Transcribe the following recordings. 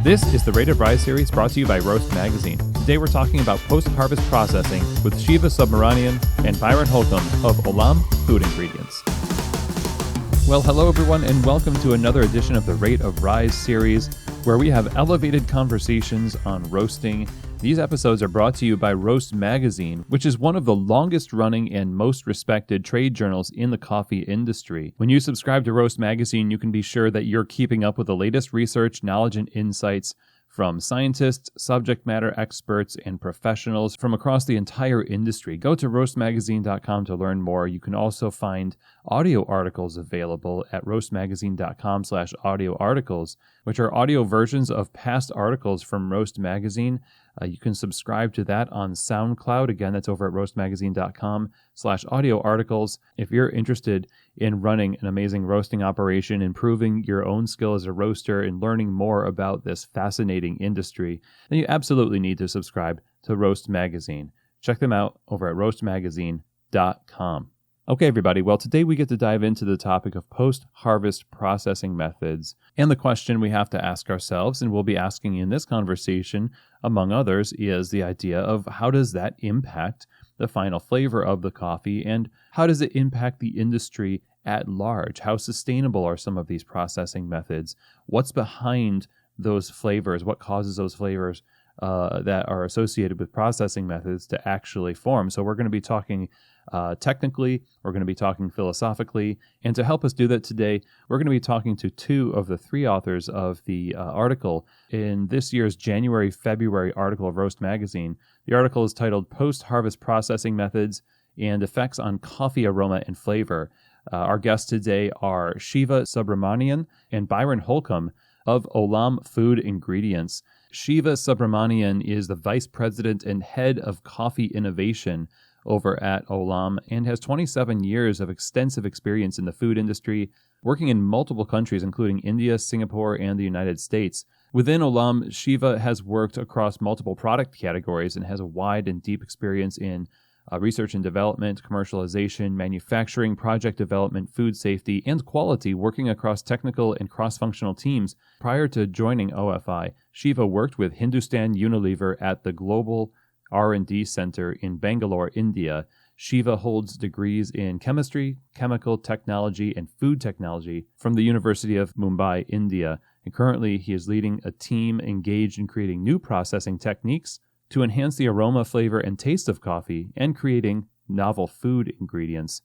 This is the Rate of Rise series brought to you by Roast Magazine. Today we're talking about post-harvest processing with Siva Subramanian and Byron Holcomb of Olam Food Ingredients. Well, hello everyone, and welcome to another edition of the Rate of Rise series, where we have elevated conversations on roasting. These episodes are brought to you by Roast Magazine, which is one of the longest-running and most respected trade journals in the coffee industry. When you subscribe to Roast Magazine, you can be sure that you're keeping up with the latest research, knowledge, and insights from scientists, subject matter experts, and professionals from across the entire industry. Go to roastmagazine.com to learn more. You can also find audio articles available at roastmagazine.com/audio articles, which are audio versions of past articles from Roast Magazine. You can subscribe to that on SoundCloud. Again, that's over at roastmagazine.com/audio articles. If you're interested in running an amazing roasting operation, improving your own skill as a roaster, and learning more about this fascinating industry, then you absolutely need to subscribe to Roast Magazine. Check them out over at roastmagazine.com. Okay, everybody. Well, today we get to dive into the topic of post-harvest processing methods and the question we have to ask ourselves, and we'll be asking in this conversation, among others, is the idea of how does that impact the final flavor of the coffee, and how does it impact the industry at large? How sustainable are some of these processing methods? What's behind those flavors? What causes those flavors that are associated with processing methods to actually form? So we're going to be talking technically, we're going to be talking philosophically, and to help us do that today, we're going to be talking to two of the three authors of the article in this year's January-February article of Roast Magazine. The article is titled Post-Harvest Processing Methods and Effects on Coffee Aroma and Flavor. Our guests today are Siva Subramanian and Byron Holcomb of Olam Food Ingredients. Siva Subramanian is the Vice President and Head of Coffee Innovation over at Olam and has 27 years of extensive experience in the food industry, working in multiple countries, including India, Singapore, and the United States. Within Olam, Siva has worked across multiple product categories and has a wide and deep experience in research and development, commercialization, manufacturing, project development, food safety, and quality, working across technical and cross-functional teams. Prior to joining OFI, Siva worked with Hindustan Unilever at the Global R&D Center in Bangalore, India. Siva holds degrees in chemistry, chemical technology, and food technology from the University of Mumbai, India. And currently, he is leading a team engaged in creating new processing techniques to enhance the aroma, flavor, and taste of coffee and creating novel food ingredients.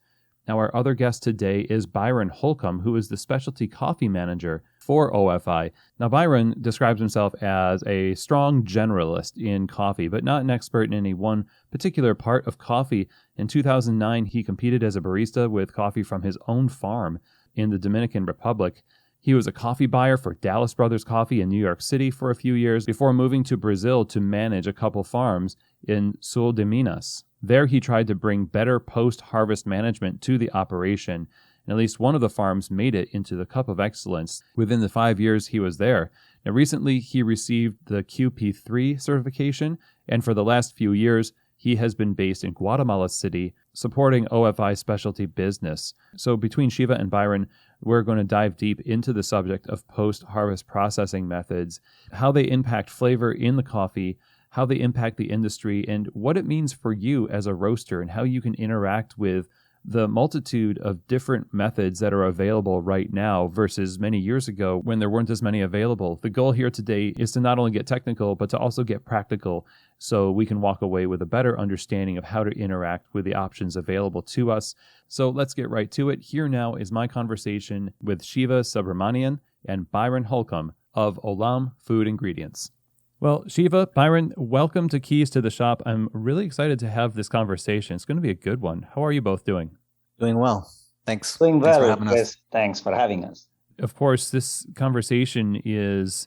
Now, our other guest today is Byron Holcomb, who is the specialty coffee manager for OFI. Now, Byron describes himself as a strong generalist in coffee, but not an expert in any one particular part of coffee. In 2009, he competed as a barista with coffee from his own farm in the Dominican Republic. He was a coffee buyer for Dallas Brothers Coffee in New York City for a few years before moving to Brazil to manage a couple farms in Sul de Minas. There, he tried to bring better post-harvest management to the operation, and at least one of the farms made it into the Cup of Excellence within the 5 years he was there. Now, recently, he received the QP3 certification, and for the last few years, he has been based in Guatemala City, supporting OFI specialty business. So between Siva and Byron, we're going to dive deep into the subject of post-harvest processing methods, how they impact flavor in the coffee, how they impact the industry, and what it means for you as a roaster and how you can interact with the multitude of different methods that are available right now versus many years ago when there weren't as many available. The goal here today is to not only get technical, but to also get practical so we can walk away with a better understanding of how to interact with the options available to us. So let's get right to it. Here now is my conversation with Siva Subramanian and Byron Holcomb of Olam Food Ingredients. Well, Siva, Byron, welcome to Keys to the Shop. I'm really excited to have this conversation. It's going to be a good one. How are you both doing? Doing well. Thanks. Doing well. Thanks for having us. Thanks for having us. Of course, this conversation is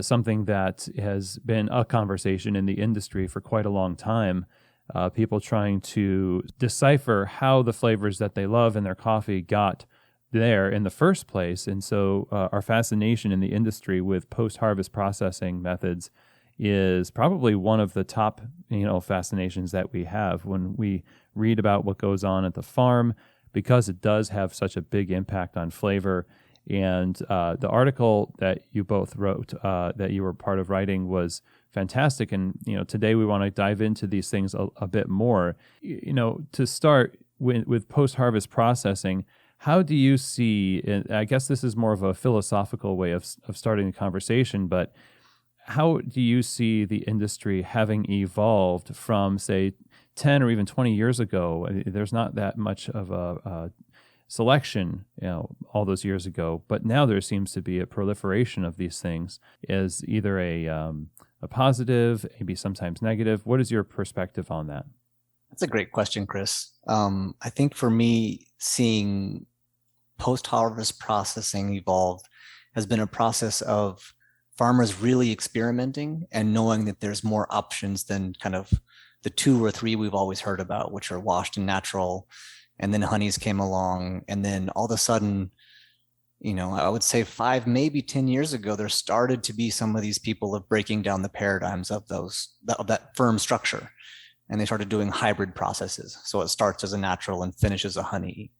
something that has been a conversation in the industry for quite a long time. People trying to decipher how the flavors that they love in their coffee got there in the first place. And so our fascination in the industry with post-harvest processing methods is probably one of the top, fascinations that we have when we read about what goes on at the farm, because it does have such a big impact on flavor And the article that you both wrote, that you were part of writing, was fantastic. And today we want to dive into these things a bit more. To start with post-harvest processing, how do you see? And I guess this is more of a philosophical way of starting the conversation, but how do you see the industry having evolved from, say, 10 or even 20 years ago? I mean, there's not that much of a selection, all those years ago, but now there seems to be a proliferation of these things as either a positive, maybe sometimes negative. What is your perspective on that? That's a great question, Chris. I think for me, seeing post-harvest processing evolve has been a process of farmers really experimenting and knowing that there's more options than kind of the 2 or 3 we've always heard about, which are washed and natural. And then honeys came along, and then all of a sudden, I would say 5, maybe 10 years ago, there started to be some of these people of breaking down the paradigms of that firm structure. And they started doing hybrid processes. So it starts as a natural and finishes a honey.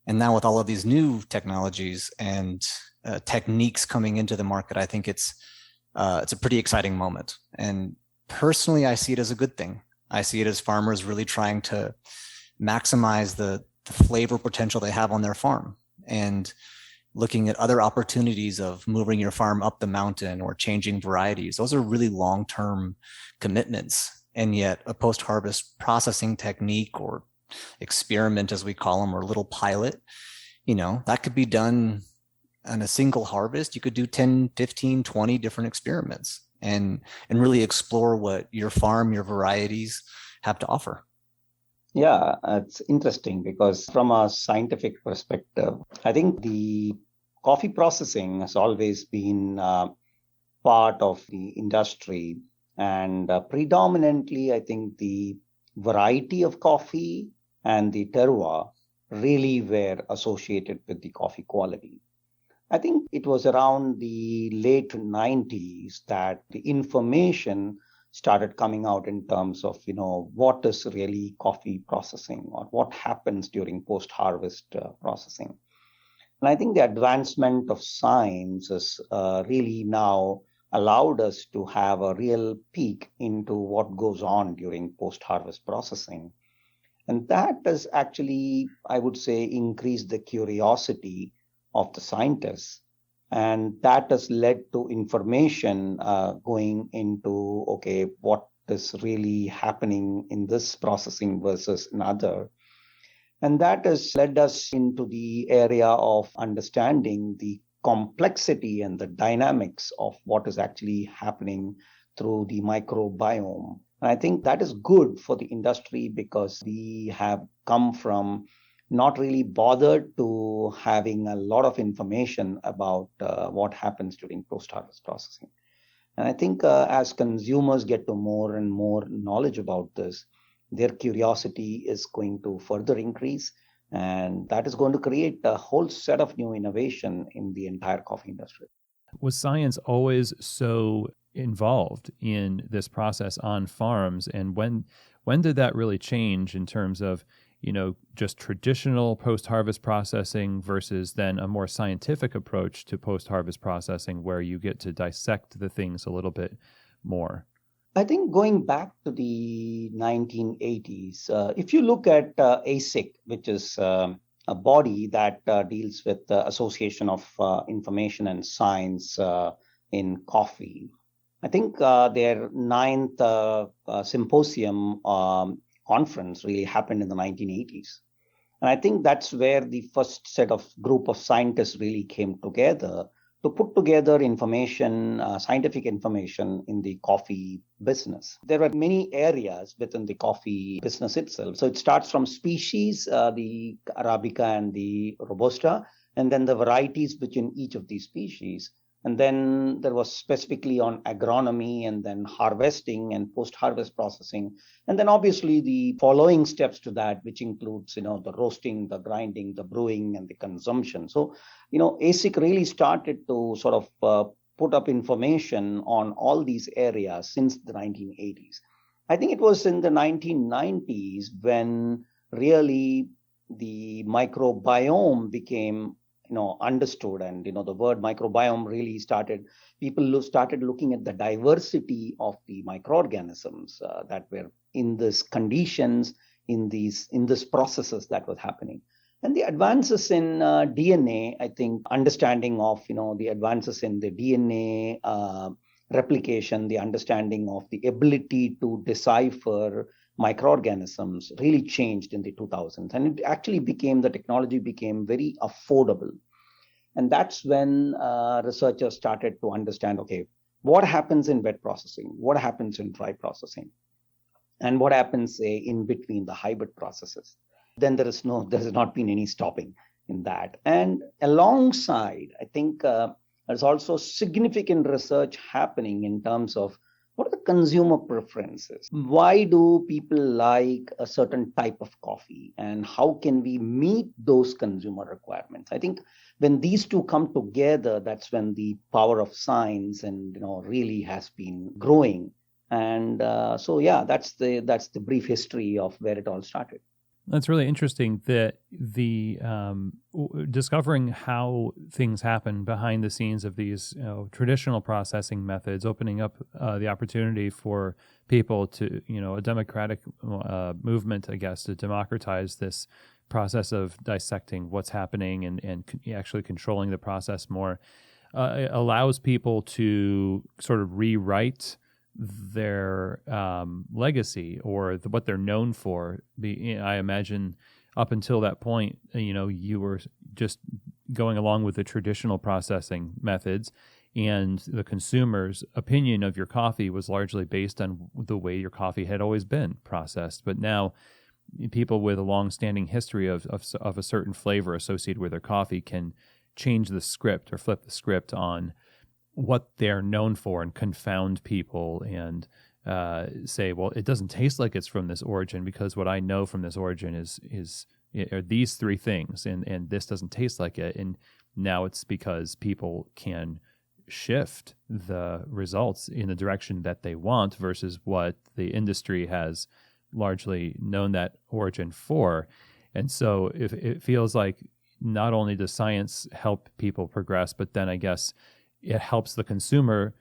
And now with all of these new technologies and techniques coming into the market, I think it's a pretty exciting moment. And personally, I see it as a good thing. I see it as farmers really trying to maximize the flavor potential they have on their farm, and looking at other opportunities of moving your farm up the mountain or changing varieties. Those are really long-term commitments. And yet a post-harvest processing technique or experiment, as we call them, or little pilot, that could be done on a single harvest. You could do 10, 15, 20 different experiments and really explore what your farm, your varieties have to offer. Yeah, it's interesting because from a scientific perspective, I think the coffee processing has always been part of the industry. And predominantly, I think the variety of coffee and the terroir really were associated with the coffee quality. I think it was around the late 90s that the information started coming out in terms of, what is really coffee processing or what happens during post-harvest processing. And I think the advancement of science has really now allowed us to have a real peek into what goes on during post-harvest processing. And that has actually, I would say, increased the curiosity of the scientists. And that has led to information going into, what is really happening in this processing versus another. And that has led us into the area of understanding the complexity and the dynamics of what is actually happening through the microbiome. And I think that is good for the industry because we have come from not really bothered to having a lot of information about what happens during post-harvest processing. And I think as consumers get to more and more knowledge about this, their curiosity is going to further increase. And that is going to create a whole set of new innovation in the entire coffee industry. Was science always so involved in this process on farms? And when did that really change in terms of, just traditional post-harvest processing versus then a more scientific approach to post-harvest processing where you get to dissect the things a little bit more? I think going back to the 1980s, if you look at ASIC, which is a body that deals with the Association of Information and Science in Coffee, I think their 9th symposium conference really happened in the 1980s. And I think that's where the first set of group of scientists really came together to put together information, scientific information in the coffee business. There were many areas within the coffee business itself. So it starts from species, the Arabica and the Robusta, and then the varieties within each of these species. And then there was specifically on agronomy and then harvesting and post-harvest processing. And then obviously the following steps to that, which includes, the roasting, the grinding, the brewing, and the consumption. So, ASIC really started to sort of put up information on all these areas since the 1980s. I think it was in the 1990s when really the microbiome became understood, and the word microbiome really started. People started looking at the diversity of the microorganisms that were in these conditions, in this processes that was happening. And the advances in DNA, I think, understanding of the advances in the DNA replication, the understanding of the ability to decipher microorganisms really changed in the 2000s, and the technology became very affordable. And that's when researchers started to understand, okay, what happens in wet processing, what happens in dry processing, and what happens, say, in between the hybrid processes. Then there has not been any stopping in that. And alongside, I think there's also significant research happening in terms of what are the consumer preferences? Why do people like a certain type of coffee? And how can we meet those consumer requirements? I think when these two come together, that's when the power of science and really has been growing. And that's the brief history of where it all started. That's really interesting that the discovering how things happen behind the scenes of these traditional processing methods, opening up the opportunity for people to, a democratic movement, I guess, to democratize this process of dissecting what's happening and actually controlling the process more, allows people to sort of rewrite their legacy or what they're known for. I imagine up until that point, you were just going along with the traditional processing methods, and the consumer's opinion of your coffee was largely based on the way your coffee had always been processed. But now people with a long-standing history of a certain flavor associated with their coffee can change the script or flip the script on what they're known for and confound people and say, well, it doesn't taste like it's from this origin because what I know from this origin are these three things, and this doesn't taste like it. And now it's because people can shift the results in the direction that they want versus what the industry has largely known that origin for. And so if it feels like not only does science help people progress, but then I guess it helps the consumer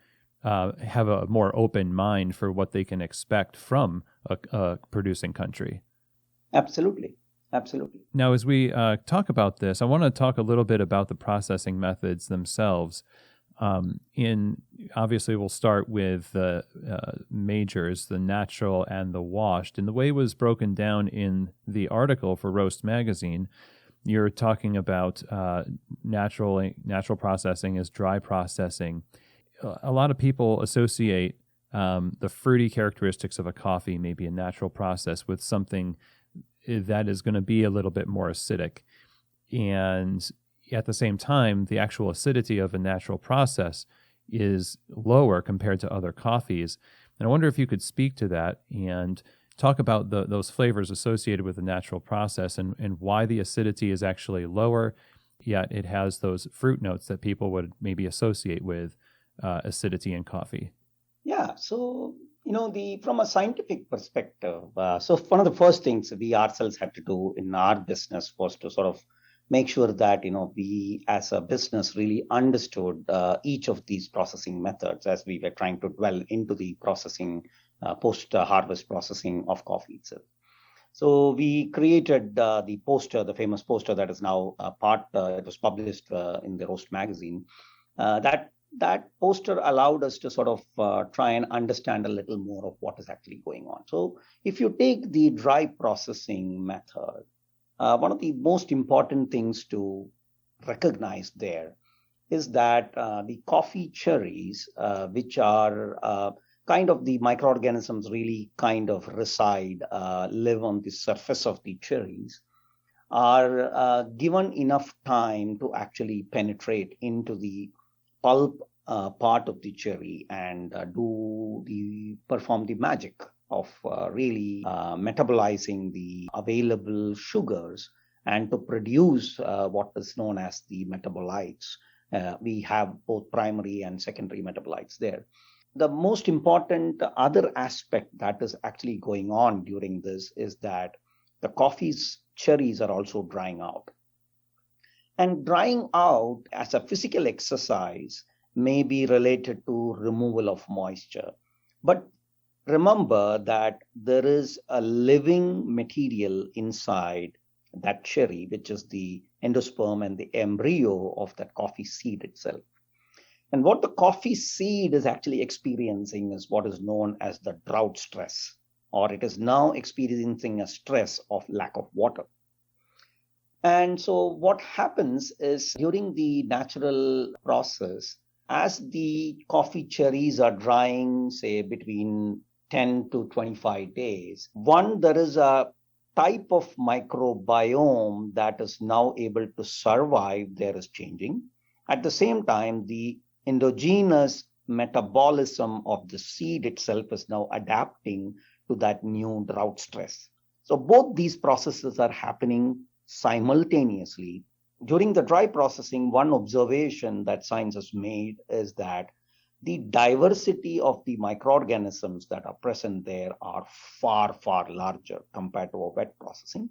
have a more open mind for what they can expect from a producing country. Absolutely. Now, as we talk about this, I want to talk a little bit about the processing methods themselves. Obviously, we'll start with the majors, the natural and the washed. And the way it was broken down in the article for Roast Magazine, you're talking about natural processing as dry processing. A lot of people associate the fruity characteristics of a coffee, maybe a natural process, with something that is going to be a little bit more acidic. And at the same time, the actual acidity of a natural process is lower compared to other coffees. And I wonder if you could speak to that and talk about those flavors associated with the natural process and why the acidity is actually lower, yet it has those fruit notes that people would maybe associate with acidity in coffee. Yeah, so from a scientific perspective, so one of the first things we ourselves had to do in our business was to sort of make sure that we as a business really understood each of these processing methods as we were trying to dwell into the processing, post-harvest processing of coffee itself. So we created the famous poster that is now it was published in the Roast magazine. That poster allowed us to sort of try and understand a little more of what is actually going on. So if you take the dry processing method, one of the most important things to recognize there is that the coffee cherries, which are kind of the microorganisms really kind of live on the surface of the cherries, are given enough time to actually penetrate into the pulp part of the cherry and perform the magic of really metabolizing the available sugars and to produce what is known as the metabolites. We have both primary and secondary metabolites there. The most important other aspect that is actually going on during this is that the coffee's cherries are also drying out. And drying out as a physical exercise may be related to removal of moisture. But remember that there is a living material inside that cherry, which is the endosperm and the embryo of that coffee seed itself. And what the coffee seed is actually experiencing is what is known as the drought stress, or it is now experiencing a stress of lack of water. And so what happens is during the natural process, as the coffee cherries are drying, say between 10 to 25 days, there is a type of microbiome that is now able to survive there is changing. At the same time, the endogenous metabolism of the seed itself is now adapting to that new drought stress. So both these processes are happening simultaneously. During the dry processing, one observation that science has made is that the diversity of the microorganisms that are present there are far, far larger compared to a wet processing.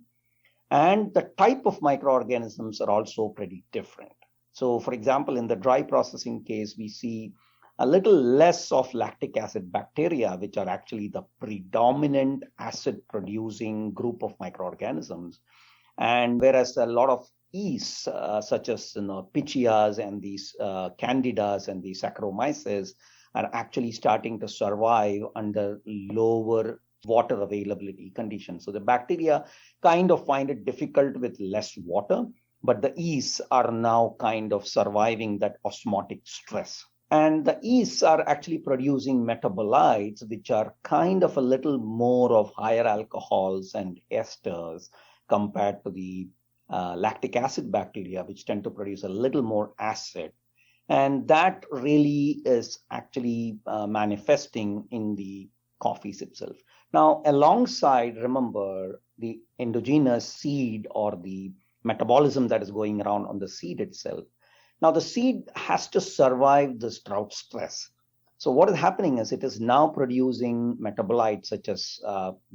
And the type of microorganisms are also pretty different. So, for example, in the dry processing case, we see a little less of lactic acid bacteria, which are actually the predominant acid-producing group of microorganisms. And whereas a lot of yeasts, such as Pichias and these Candidas and the Saccharomyces, are actually starting to survive under lower water availability conditions. So the bacteria kind of find it difficult with less water, but the yeasts are now kind of surviving that osmotic stress. And the yeasts are actually producing metabolites, which are kind of a little more of higher alcohols and esters compared to the lactic acid bacteria, which tend to produce a little more acid. And that really is actually manifesting in the coffees itself. Now, alongside, remember, the endogenous seed or the metabolism that is going around on the seed itself. Now, the seed has to survive this drought stress. So what is happening is it is now producing metabolites such as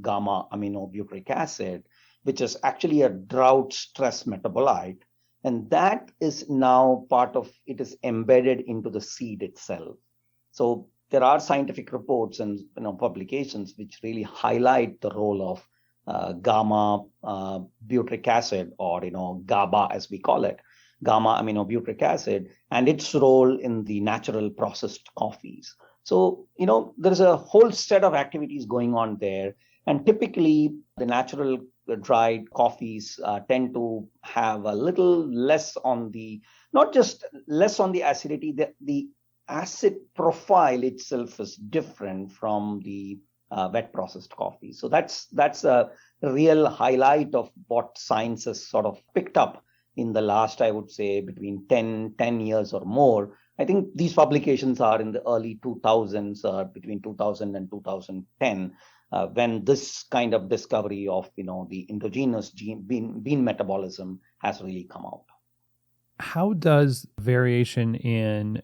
gamma-aminobutyric acid, which is actually a drought stress metabolite. And that is now part of, it is embedded into the seed itself. So there are scientific reports and publications which really highlight the role of gamma butyric acid, or GABA as we call it, gamma aminobutyric acid, and its role in the natural processed coffees. So there's a whole set of activities going on there, and typically the natural dried coffees tend to have a little less on the, not just less on the acidity, the acid profile itself is different from the wet processed coffee. So that's a real highlight of what science has sort of picked up in the last, I would say, between 10 years or more. I think these publications are in the early 2000s, between 2000 and 2010, when this kind of discovery of the endogenous bean metabolism has really come out. How does variation in,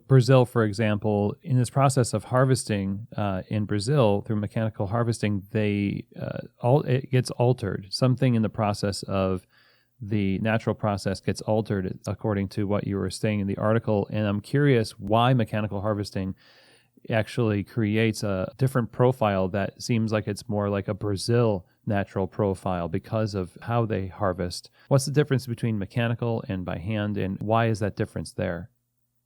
Brazil, for example, in this process of harvesting in Brazil through mechanical harvesting, it gets altered. Something in the process of the natural process gets altered according to what you were saying in the article. And I'm curious why mechanical harvesting actually creates a different profile that seems like it's more like a Brazil natural profile because of how they harvest. What's the difference between mechanical and by hand, and why is that difference there?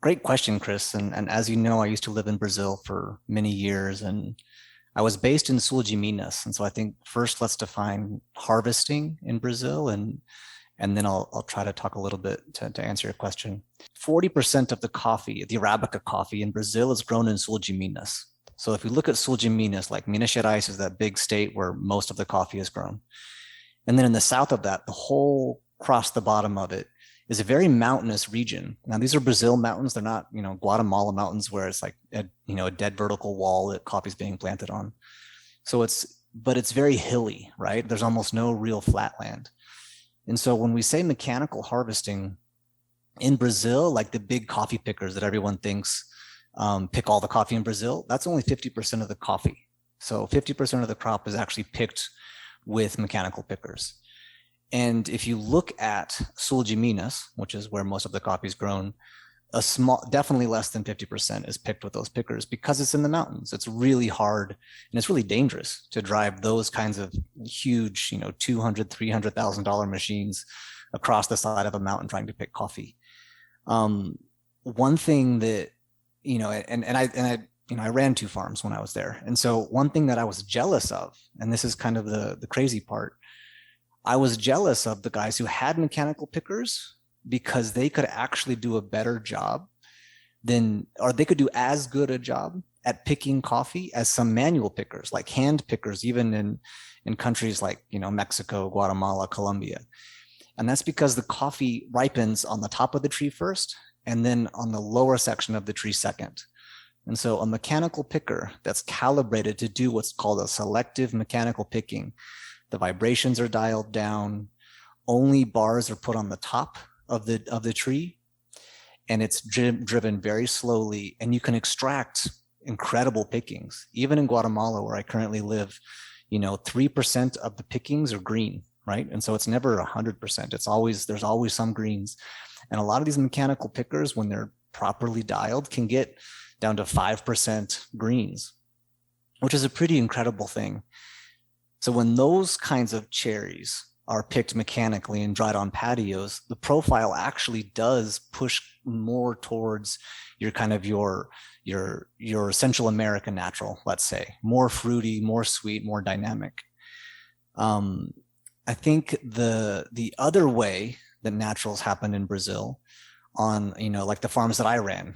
Great question, Chris. And as you know, I used to live in Brazil for many years, and I was based in Sul de Minas. And so I think first let's define harvesting in Brazil, and then I'll try to talk a little bit to answer your question. 40% of the coffee, the Arabica coffee in Brazil, is grown in Sul de Minas. So if we look at Sul de Minas, like Minas Gerais is that big state where most of the coffee is grown. And then in the south of that, the whole across the bottom of it is a very mountainous region. Now, these are Brazil mountains. They're not, Guatemala mountains where it's like a dead vertical wall that coffee's being planted on. But it's very hilly, right? There's almost no real flatland. And so when we say mechanical harvesting in Brazil, like the big coffee pickers that everyone thinks pick all the coffee in Brazil, that's only 50% of the coffee. So 50% of the crop is actually picked with mechanical pickers. And if you look at Sul de Minas, which is where most of the coffee is grown, definitely less than 50% is picked with those pickers because it's in the mountains. It's really hard and it's really dangerous to drive those kinds of huge, $200,000, $300,000 machines across the side of a mountain trying to pick coffee. One thing that, I ran 2 farms when I was there. And so one thing that I was jealous of, and this is kind of the crazy part, I was jealous of the guys who had mechanical pickers because they could actually do a better job or they could do as good a job at picking coffee as some manual pickers, like hand pickers, even in countries like, Mexico, Guatemala, Colombia. And that's because the coffee ripens on the top of the tree first, and then on the lower section of the tree second. And so a mechanical picker that's calibrated to do what's called a selective mechanical picking, the vibrations are dialed down, only bars are put on the top of the tree, and it's driven very slowly, and you can extract incredible pickings. Even in Guatemala, where I currently live, 3% of the pickings are green, right? And so it's never 100%. There's always some greens. And a lot of these mechanical pickers, when they're properly dialed, can get down to 5% greens, which is a pretty incredible thing. So when those kinds of cherries are picked mechanically and dried on patios, the profile actually does push more towards your Central American natural, let's say, more fruity, more sweet, more dynamic. I think the other way that naturals happen in Brazil on, like the farms that I ran,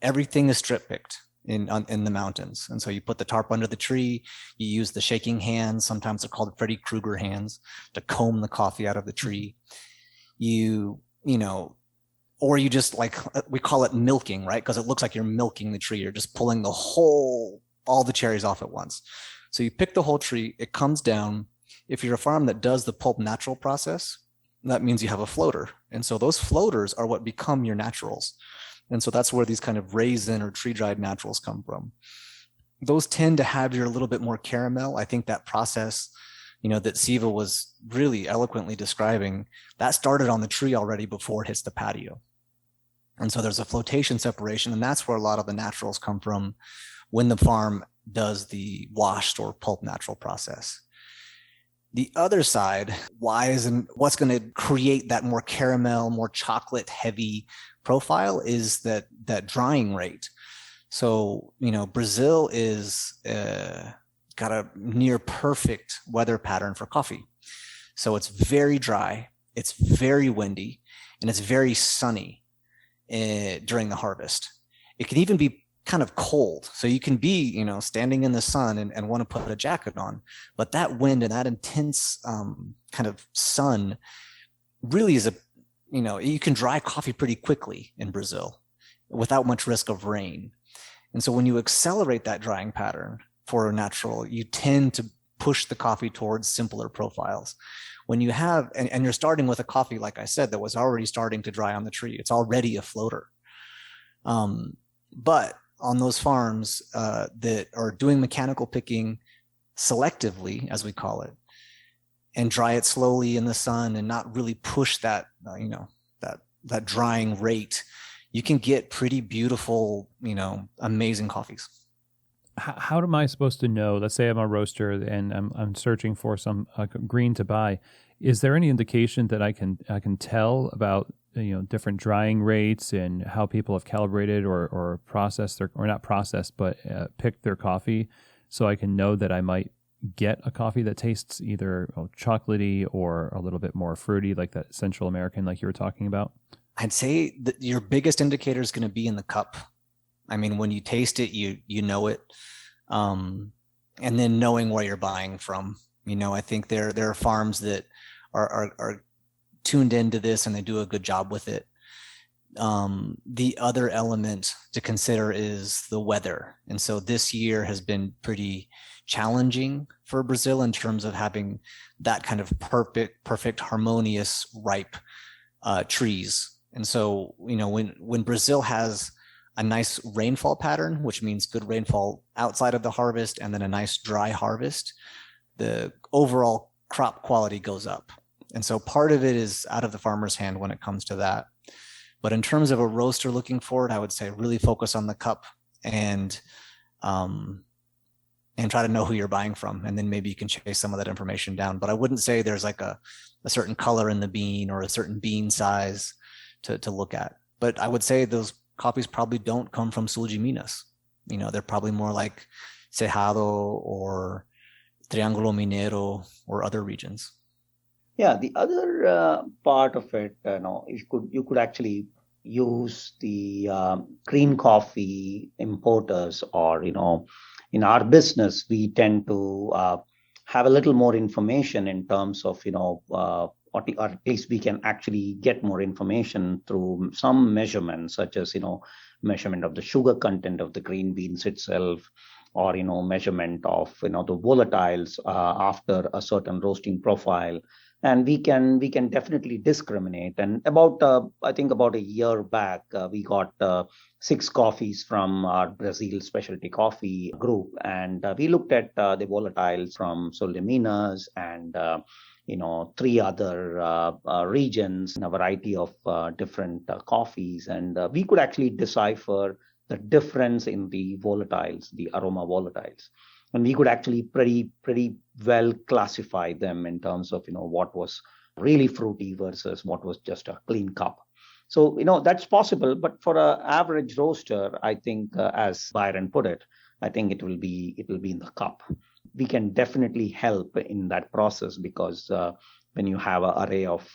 everything is strip picked in the mountains. And so you put the tarp under the tree, you use the shaking hands, sometimes they're called Freddy Krueger hands, to comb the coffee out of the tree. Or you just, like, we call it milking, right? Because it looks like you're milking the tree. You're just pulling all the cherries off at once. So you pick the whole tree, it comes down. If you're a farm that does the pulp natural process, that means you have a floater. And so those floaters are what become your naturals. And so that's where these kind of raisin or tree-dried naturals come from. Those tend to have your little bit more caramel. I think that process, that Siva was really eloquently describing, that started on the tree already before it hits the patio. And so there's a flotation separation, and that's where a lot of the naturals come from when the farm does the washed or pulp natural process. The other side, what's going to create that more caramel, more chocolate heavy profile is that drying rate. So, Brazil is got a near perfect weather pattern for coffee. So it's very dry, it's very windy, and it's very sunny during the harvest. It can even be kind of cold. So you can be, standing in the sun and want to put a jacket on, but that wind and that intense kind of sun really is you can dry coffee pretty quickly in Brazil without much risk of rain. And so when you accelerate that drying pattern for a natural, you tend to push the coffee towards simpler profiles. When you have, and you're starting with a coffee, like I said, that was already starting to dry on the tree, it's already a floater. But on those farms that are doing mechanical picking selectively, as we call it, and dry it slowly in the sun and not really push that, that drying rate, you can get pretty beautiful, amazing coffees. How am I supposed to know? Let's say I'm a roaster and I'm searching for some green to buy. Is there any indication that I can tell about different drying rates and how people have calibrated or processed or not processed, but picked their coffee, so I can know that I might get a coffee that tastes either chocolatey or a little bit more fruity, like that Central American, like you were talking about? I'd say that your biggest indicator is going to be in the cup. I mean, when you taste it, you know it. And then knowing where you're buying from, I think there are farms that are tuned into this and they do a good job with it. The other element to consider is the weather. And so this year has been pretty challenging for Brazil in terms of having that kind of perfect, harmonious, ripe trees. And so, when Brazil has a nice rainfall pattern, which means good rainfall outside of the harvest, and then a nice dry harvest, the overall crop quality goes up. And so part of it is out of the farmer's hand when it comes to that. But in terms of a roaster looking forward, I would say really focus on the cup and try to know who you're buying from. And then maybe you can chase some of that information down. But I wouldn't say there's like a certain color in the bean or a certain bean size to look at. But I would say those coffees probably don't come from Sulji Minas. They're probably more like Cerrado or Triángulo Minero or other regions. Yeah, the other part of it, you could actually use the green coffee importers, or in our business we tend to have a little more information in terms of or at least we can actually get more information through some measurements, such as measurement of the sugar content of the green beans itself, or measurement of the volatiles after a certain roasting profile. And we can definitely discriminate. And I think about a year back, we got 6 coffees from our Brazil specialty coffee group, and we looked at the volatiles from Soliminas and 3 other regions in a variety of different coffees, and we could actually decipher the difference in the volatiles, the aroma volatiles. And we could actually pretty well classify them in terms of what was really fruity versus what was just a clean cup. So that's possible, but for an average roaster, I think as Byron put it, I think it will be in the cup. We can definitely help in that process, because when you have an array of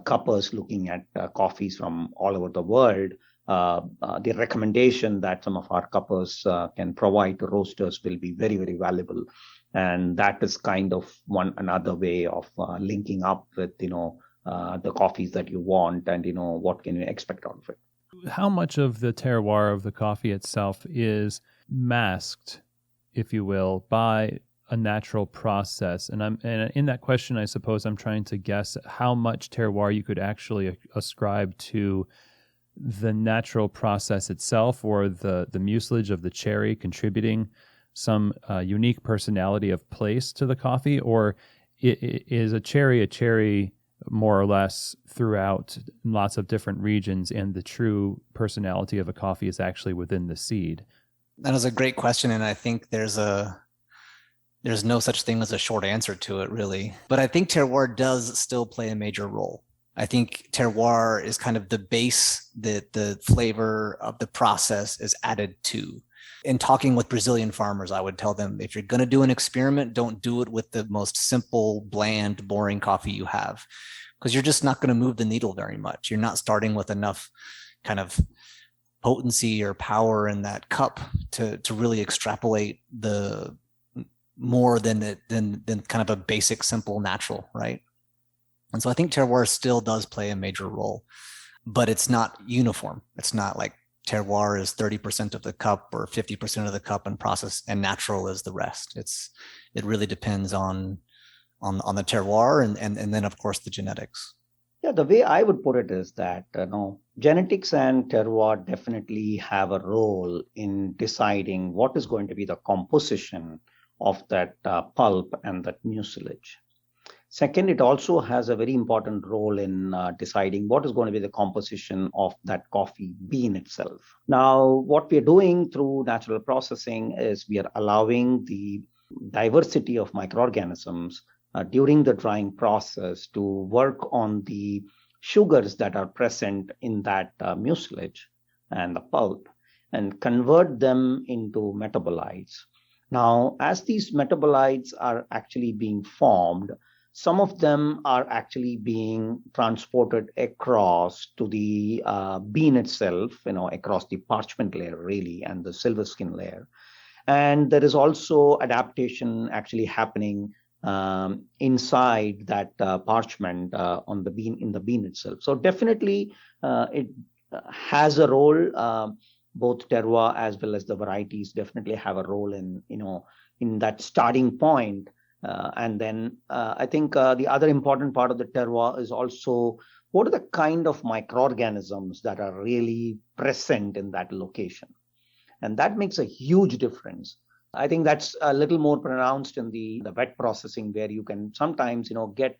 cuppers looking at coffees from all over the world, the recommendation that some of our cuppers can provide to roasters will be very, very valuable. And that is kind of another way of linking up with, the coffees that you want, and, what can you expect out of it. How much of the terroir of the coffee itself is masked, if you will, by a natural process? And in that question, I suppose I'm trying to guess how much terroir you could actually ascribe to the natural process itself, or the mucilage of the cherry contributing some unique personality of place to the coffee, or is a cherry more or less throughout lots of different regions, and the true personality of a coffee is actually within the seed? That is a great question, and I think there's no such thing as a short answer to it, really. But I think terroir does still play a major role. I think terroir is kind of the base that the flavor of the process is added to. In talking with Brazilian farmers, I would tell them, if you're going to do an experiment, don't do it with the most simple, bland, boring coffee you have, because you're just not going to move the needle very much. You're not starting with enough kind of potency or power in that cup to really extrapolate the more than kind of a basic, simple, natural, right? And so I think terroir still does play a major role, but it's not uniform. It's not like terroir is 30% of the cup or 50% of the cup and process, and natural is the rest. It really depends on the terroir and then of course the genetics. Yeah, the way I would put it is that genetics and terroir definitely have a role in deciding what is going to be the composition of that pulp and that mucilage. Second, it also has a very important role in deciding what is going to be the composition of that coffee bean itself. Now, what we are doing through natural processing is we are allowing the diversity of microorganisms during the drying process to work on the sugars that are present in that mucilage and the pulp, and convert them into metabolites. Now, as these metabolites are actually being formed, some of them are actually being transported across to the bean itself, across the parchment layer really, and the silver skin layer. And there is also adaptation actually happening inside that parchment on the bean, in the bean itself. So definitely it has a role. Both terroir as well as the varieties definitely have a role in that starting point. And then I think the other important part of the terroir is also what are the kind of microorganisms that are really present in that location. And that makes a huge difference. I think that's a little more pronounced in the wet processing, where you can sometimes get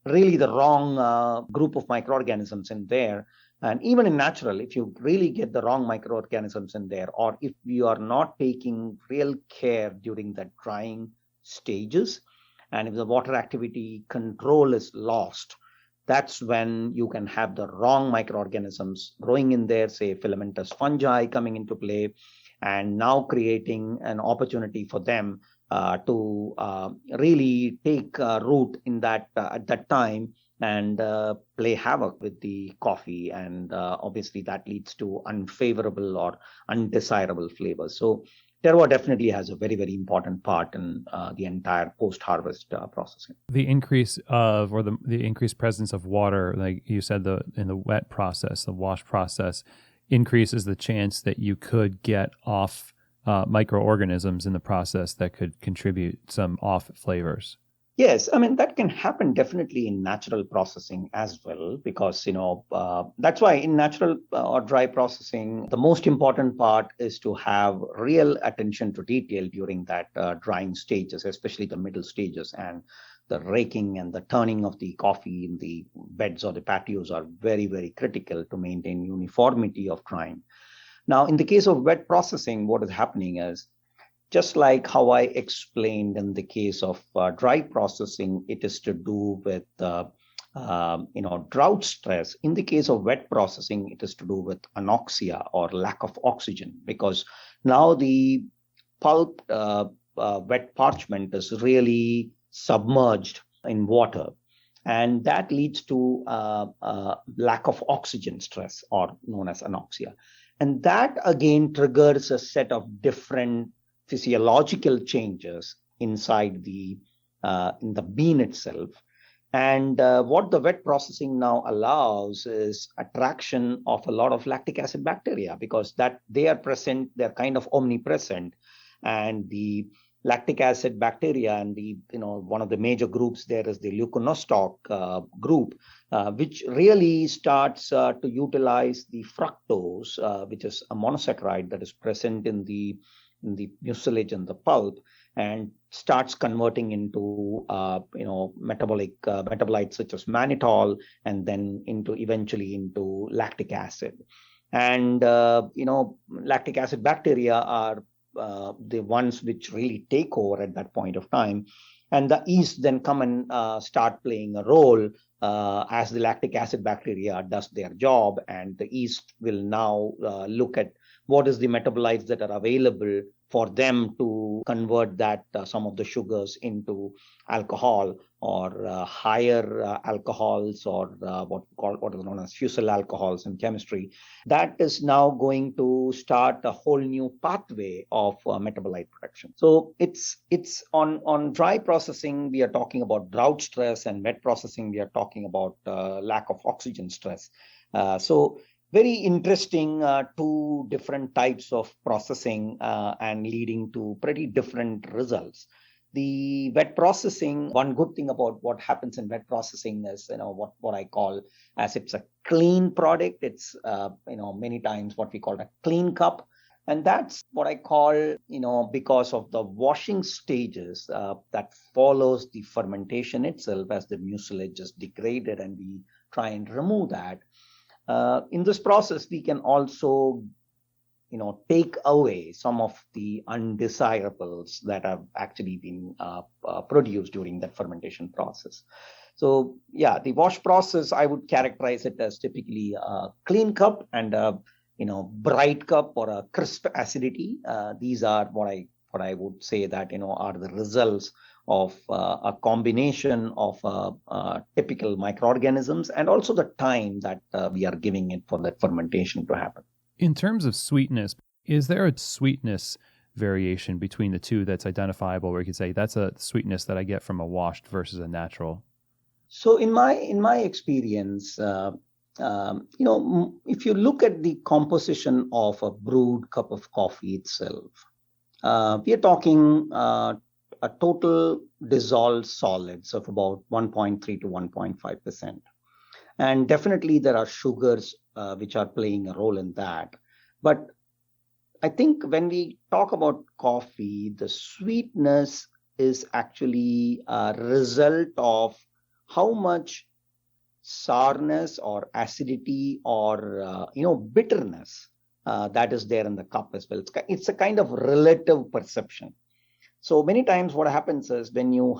really the wrong group of microorganisms in there. And even in natural, if you really get the wrong microorganisms in there, or if you are not taking real care during the drying stages, and if the water activity control is lost, that's when you can have the wrong microorganisms growing in there, say filamentous fungi coming into play, and now creating an opportunity for them to really take root in that at that time and play havoc with the coffee. And obviously that leads to unfavorable or undesirable flavors. So terroir definitely has a very, very important part in the entire post-harvest processing. The increase of, or the increased presence of water, like you said, in the wet process, the wash process, increases the chance that you could get off microorganisms in the process that could contribute some off flavors. Yes, I mean, that can happen definitely in natural processing as well, because, that's why in natural or dry processing, the most important part is to have real attention to detail during that drying stages, especially the middle stages. And the raking and the turning of the coffee in the beds or the patios are very, very critical to maintain uniformity of drying. Now, in the case of wet processing, what is happening is, just like how I explained in the case of dry processing, it is to do with drought stress. In the case of wet processing, it is to do with anoxia or lack of oxygen, because now the pulp wet parchment is really submerged in water, and that leads to lack of oxygen stress, or known as anoxia. And that again triggers a set of different physiological changes inside in the bean itself. And what the wet processing now allows is attraction of a lot of lactic acid bacteria, because that they are present, they're kind of omnipresent. And the lactic acid bacteria, and one of the major groups there is the leuconostoc group, which really starts to utilize the fructose, which is a monosaccharide that is present in the mucilage and the pulp, and starts converting into metabolites such as mannitol, and then eventually into lactic acid. And lactic acid bacteria are the ones which really take over at that point of time, and the yeast then come and start playing a role as the lactic acid bacteria does their job. And the yeast will now look at what is the metabolites that are available for them to convert that some of the sugars into alcohol, or higher alcohols, or what is known as fusel alcohols in chemistry. That is now going to start a whole new pathway of metabolite production. So it's on dry processing, we are talking about drought stress, and wet processing, we are talking about lack of oxygen stress. So very interesting, two different types of processing and leading to pretty different results. The wet processing, one good thing about what happens in wet processing is, what I call as it's a clean product. It's, many times what we call a clean cup. And that's what I call, because of the washing stages that follows the fermentation itself, as the mucilage is degraded and we try and remove that. In this process, we can also, take away some of the undesirables that have actually been produced during that fermentation process. So, yeah, the wash process, I would characterize it as typically a clean cup and a, bright cup, or a crisp acidity. These are what I would say that, are the results of a combination of typical microorganisms, and also the time that we are giving it for that fermentation to happen. In terms of sweetness, is there a sweetness variation between the two that's identifiable, where you could say that's a sweetness that I get from a washed versus a natural? So in my experience, if you look at the composition of a brewed cup of coffee itself, we are talking a total dissolved solids of about 1.3 to 1.5%. And definitely there are sugars which are playing a role in that. But I think when we talk about coffee, the sweetness is actually a result of how much sourness or acidity or bitterness that is there in the cup as well. It's a kind of relative perception. So many times what happens is when you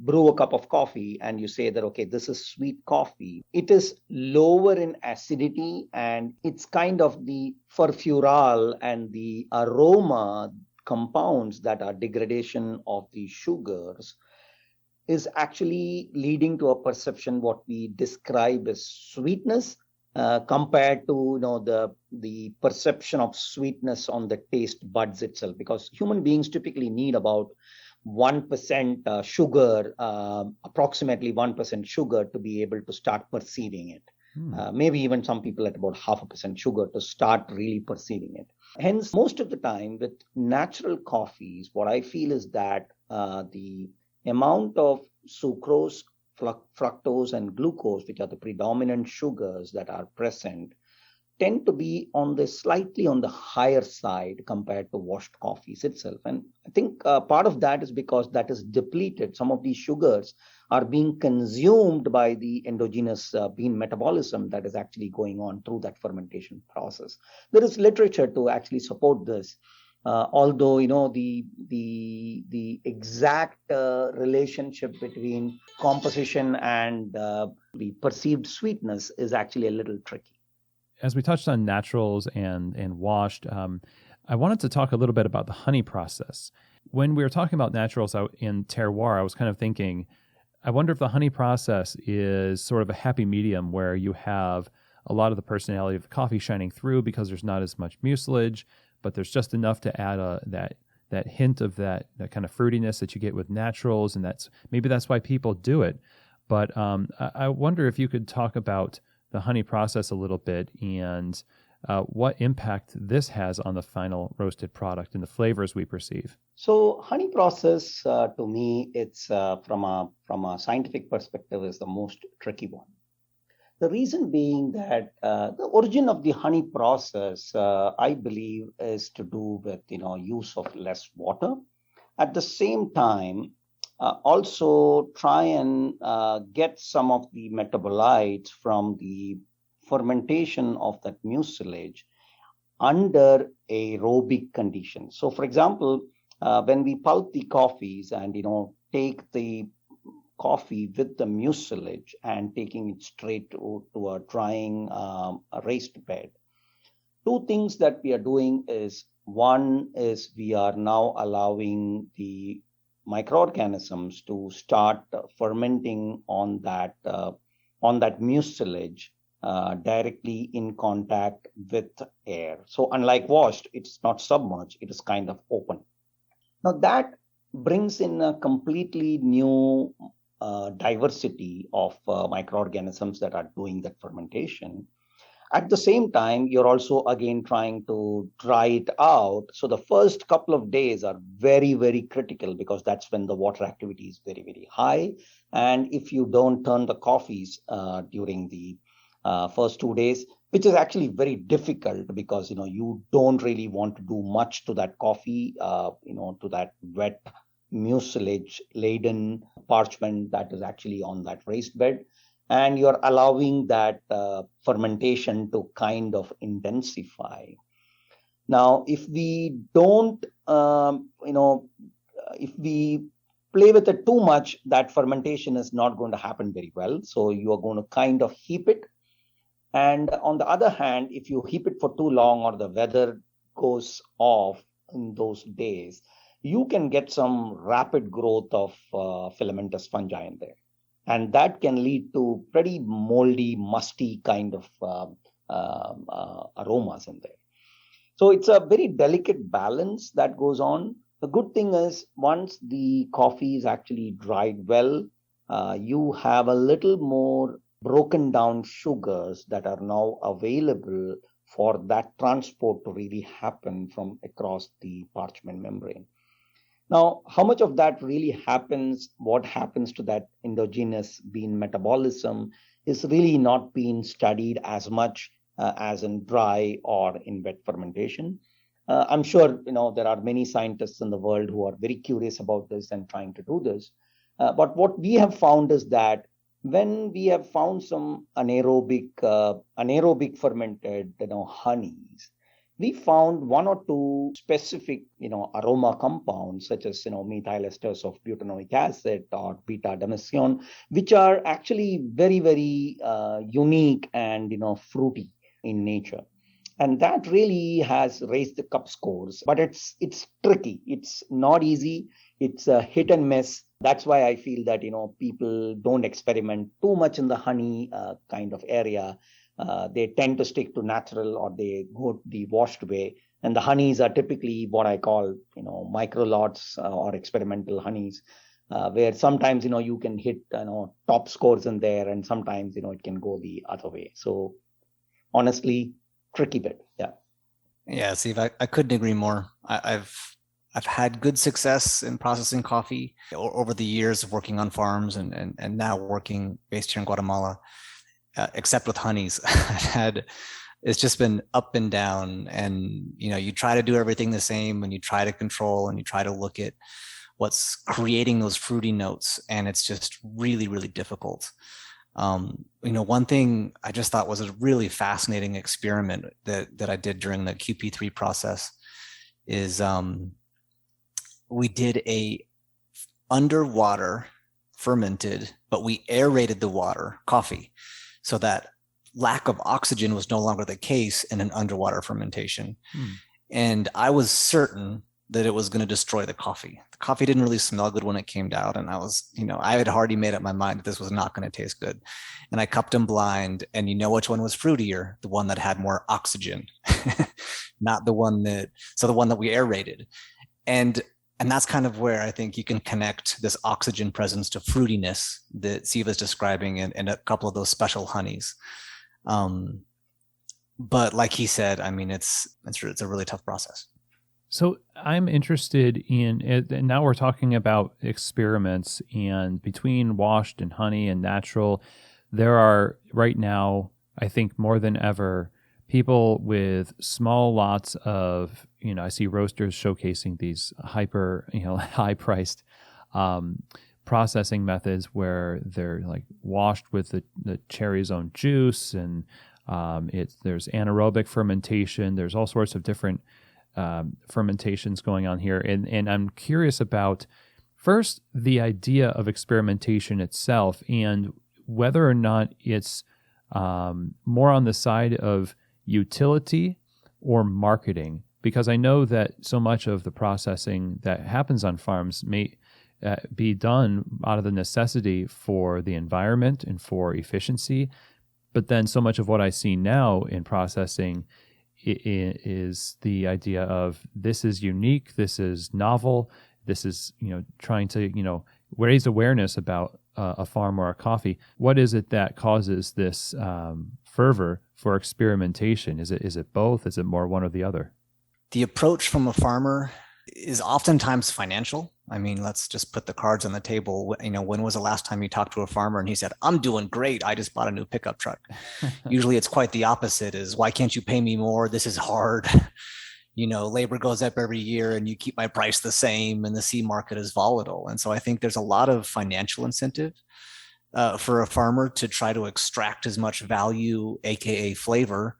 brew a cup of coffee and you say that, okay, this is sweet coffee, it is lower in acidity and it's kind of the furfural and the aroma compounds that are degradation of the sugars is actually leading to a perception what we describe as sweetness compared to the perception of sweetness on the taste buds itself, because human beings typically need about 1% sugar, approximately 1% sugar to be able to start perceiving it. Maybe even some people at about 0.5% sugar to start really perceiving it. Hence, most of the time with natural coffees, what I feel is that the amount of sucrose, fructose and glucose, which are the predominant sugars that are present, tend to be slightly on the higher side compared to washed coffees itself. And I think part of that is because that is depleted. Some of these sugars are being consumed by the endogenous bean metabolism that is actually going on through that fermentation process. There is literature to actually support this. Although the exact relationship between composition and the perceived sweetness is actually a little tricky. As we touched on naturals and washed, I wanted to talk a little bit about the honey process. When we were talking about naturals out in terroir, I was kind of thinking, I wonder if the honey process is sort of a happy medium where you have a lot of the personality of the coffee shining through because there's not as much mucilage, but there's just enough to add that hint of that kind of fruitiness that you get with naturals, and maybe that's why people do it. But I wonder if you could talk about the honey process a little bit and what impact this has on the final roasted product and the flavors we perceive. So honey process, to me, it's from a scientific perspective, is the most tricky one. The reason being that the origin of the honey process, I believe, is to do with use of less water. At the same time, also try and get some of the metabolites from the fermentation of that mucilage under aerobic conditions. So, for example, when we pulp the coffees and take the coffee with the mucilage and taking it straight to a drying raised bed, two things that we are doing is, one is we are now allowing the microorganisms to start fermenting on that mucilage directly in contact with air. So unlike washed, it's not submerged, it is kind of open. Now that brings in a completely new diversity of microorganisms that are doing that fermentation. At the same time, you're also again trying to dry it out. So the first couple of days are very, very critical because that's when the water activity is very, very high. And if you don't turn the coffees during the first 2 days, which is actually very difficult because you don't really want to do much to that coffee, to that wet mucilage laden parchment that is actually on that raised bed, and you're allowing that fermentation to kind of intensify. Now, if we don't, if we play with it too much, that fermentation is not going to happen very well. So you are going to kind of heap it. And on the other hand, if you heap it for too long or the weather goes off in those days, you can get some rapid growth of filamentous fungi in there. And that can lead to pretty moldy, musty kind of aromas in there. So it's a very delicate balance that goes on. The good thing is once the coffee is actually dried well, you have a little more broken down sugars that are now available for that transport to really happen from across the parchment membrane. Now, how much of that really happens, what happens to that endogenous bean metabolism is really not being studied as much as in dry or in wet fermentation. I'm sure there are many scientists in the world who are very curious about this and trying to do this. But what we have found is that when we have found some anaerobic fermented, honeys, we found one or two specific, aroma compounds such as, methyl esters of butanoic acid or beta-adamecion, which are actually very, very unique and, fruity in nature. And that really has raised the cup scores, but it's tricky. It's not easy. It's a hit and miss. That's why I feel that, people don't experiment too much in the honey kind of area. They tend to stick to natural, or they go the washed way. And the honeys are typically what I call, micro lots or experimental honeys, where sometimes, you can hit, top scores in there, and sometimes, it can go the other way. So honestly, tricky bit. Yeah. Yeah, Steve, I couldn't agree more. I've had good success in processing coffee over the years of working on farms and now working based here in Guatemala, except with honeys. It's just been up and down, and you try to do everything the same, and you try to control, and you try to look at what's creating those fruity notes, and it's just really, really difficult. One thing I just thought was a really fascinating experiment that I did during the QP3 process is we did a underwater fermented, but we aerated the water coffee so that lack of oxygen was no longer the case in an underwater fermentation. And I was certain that it was going to destroy the coffee. The coffee didn't really smell good when it came out. And I had already made up my mind that this was not going to taste good. And I cupped them blind, and which one was fruitier? The one that had more oxygen, not the one that we aerated. And that's kind of where I think you can connect this oxygen presence to fruitiness that Siva is describing in a couple of those special honeys. But like he said, I mean, it's a really tough process. So I'm interested in it, and now we're talking about experiments, and between washed and honey and natural, there are right now, I think more than ever, people with small lots of, I see roasters showcasing these high-priced processing methods where they're like washed with the cherry's own juice, and there's anaerobic fermentation. There's all sorts of different fermentations going on here. And I'm curious about, first, the idea of experimentation itself and whether or not it's more on the side of utility or marketing, because I know that so much of the processing that happens on farms may be done out of the necessity for the environment and for efficiency. But then so much of what I see now in processing is the idea of this is unique, this is novel, this is, trying to, raise awareness about a farm or a coffee. What is it that causes this fervor for experimentation? Is it both? Is it more one or the other? The approach from a farmer is oftentimes financial. I mean, let's just put the cards on the table. When was the last time you talked to a farmer and he said, "I'm doing great, I just bought a new pickup truck"? Usually it's quite the opposite, is, "Why can't you pay me more? This is hard. Labor goes up every year and you keep my price the same, and the seed market is volatile." And so I think there's a lot of financial incentive for a farmer to try to extract as much value, AKA flavor,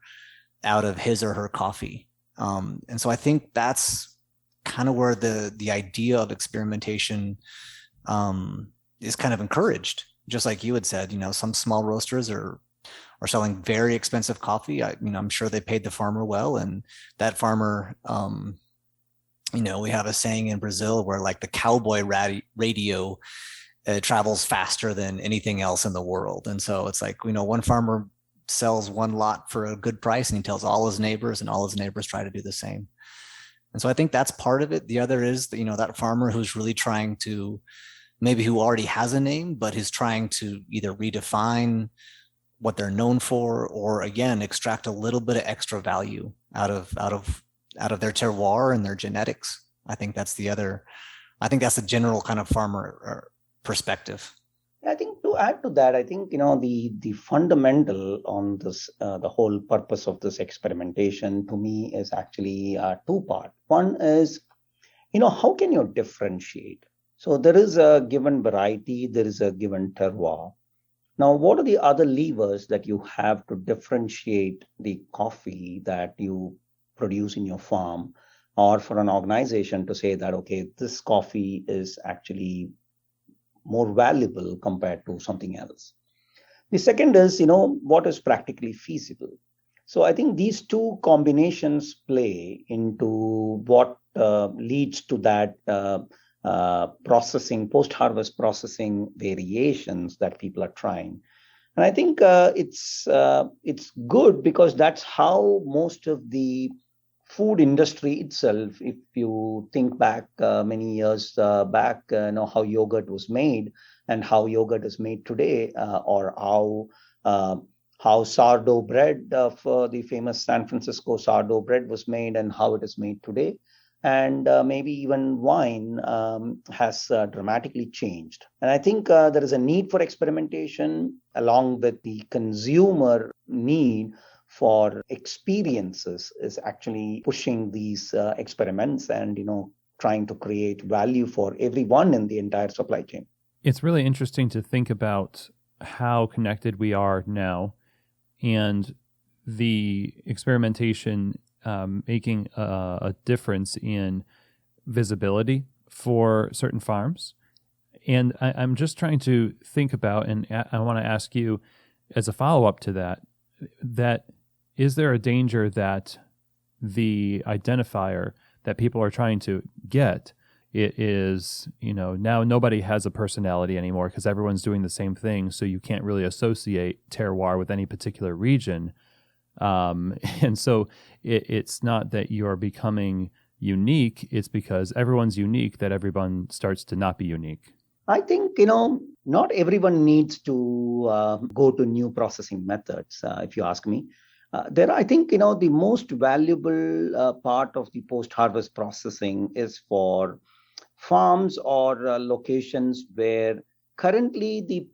out of his or her coffee. And so I think that's kind of where the idea of experimentation is kind of encouraged. Just like you had said, some small roasters are selling very expensive coffee. I'm sure they paid the farmer well, and that farmer, we have a saying in Brazil where, like, the cowboy radio travels faster than anything else in the world. And so it's like, one farmer sells one lot for a good price and he tells all his neighbors, and all his neighbors try to do the same. And so I think that's part of it. The other is, that farmer who's really trying to, maybe who already has a name, but is trying to either redefine what they're known for, or again, extract a little bit of extra value out of their terroir and their genetics. I think that's the general kind of farmer perspective. I think to add to that, I think, the fundamental on this, the whole purpose of this experimentation to me is actually two-part. One is, how can you differentiate? So there is a given variety, there is a given terroir. Now, what are the other levers that you have to differentiate the coffee that you produce in your farm, or for an organization to say that, okay, this coffee is actually more valuable compared to something else? The second is, what is practically feasible? So I think these two combinations play into what leads to that processing, post-harvest processing variations that people are trying. And I think it's good because that's how most of the food industry itself, if you think back many years back, how yogurt was made and how yogurt is made today, or how sourdough bread for the famous San Francisco sourdough bread was made and how it is made today. And maybe even wine has dramatically changed. And I think there is a need for experimentation along with the consumer need for experiences is actually pushing these experiments and, trying to create value for everyone in the entire supply chain. It's really interesting to think about how connected we are now and the experimentation making a difference in visibility for certain farms. And I'm just trying to think about, and I want to ask you as a follow-up to that is there a danger that the identifier that people are trying to get, it is, now nobody has a personality anymore because everyone's doing the same thing, so you can't really associate terroir with any particular region. And so it's not that you're becoming unique, it's because everyone's unique that everyone starts to not be unique. I think, not everyone needs to go to new processing methods, if you ask me. I think, the most valuable part of the post-harvest processing is for farms or locations where currently the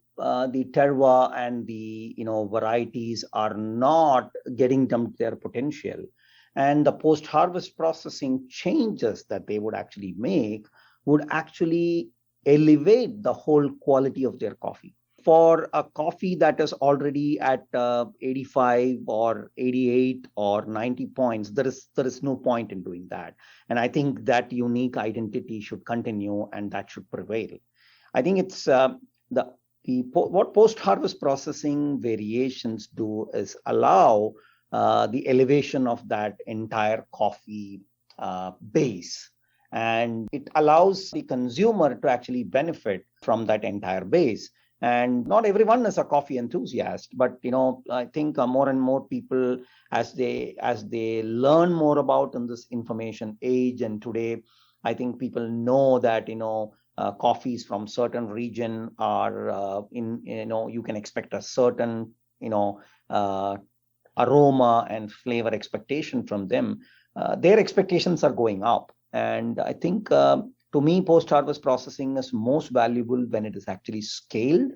terroir and the varieties are not getting them to their potential, and the post-harvest processing changes that they would actually make would actually elevate the whole quality of their coffee. For a coffee that is already at 85 or 88 or 90 points, there is no point in doing that. And I think that unique identity should continue and that should prevail. I think it's what post-harvest processing variations do is allow the elevation of that entire coffee base. And it allows the consumer to actually benefit from that entire base. And not everyone is a coffee enthusiast, but I think more and more people, as they learn more about in this information age, and today, I think people know that coffees from certain region are you can expect a certain aroma and flavor expectation from them. Their expectations are going up, and I think. To me, post-harvest processing is most valuable when it is actually scaled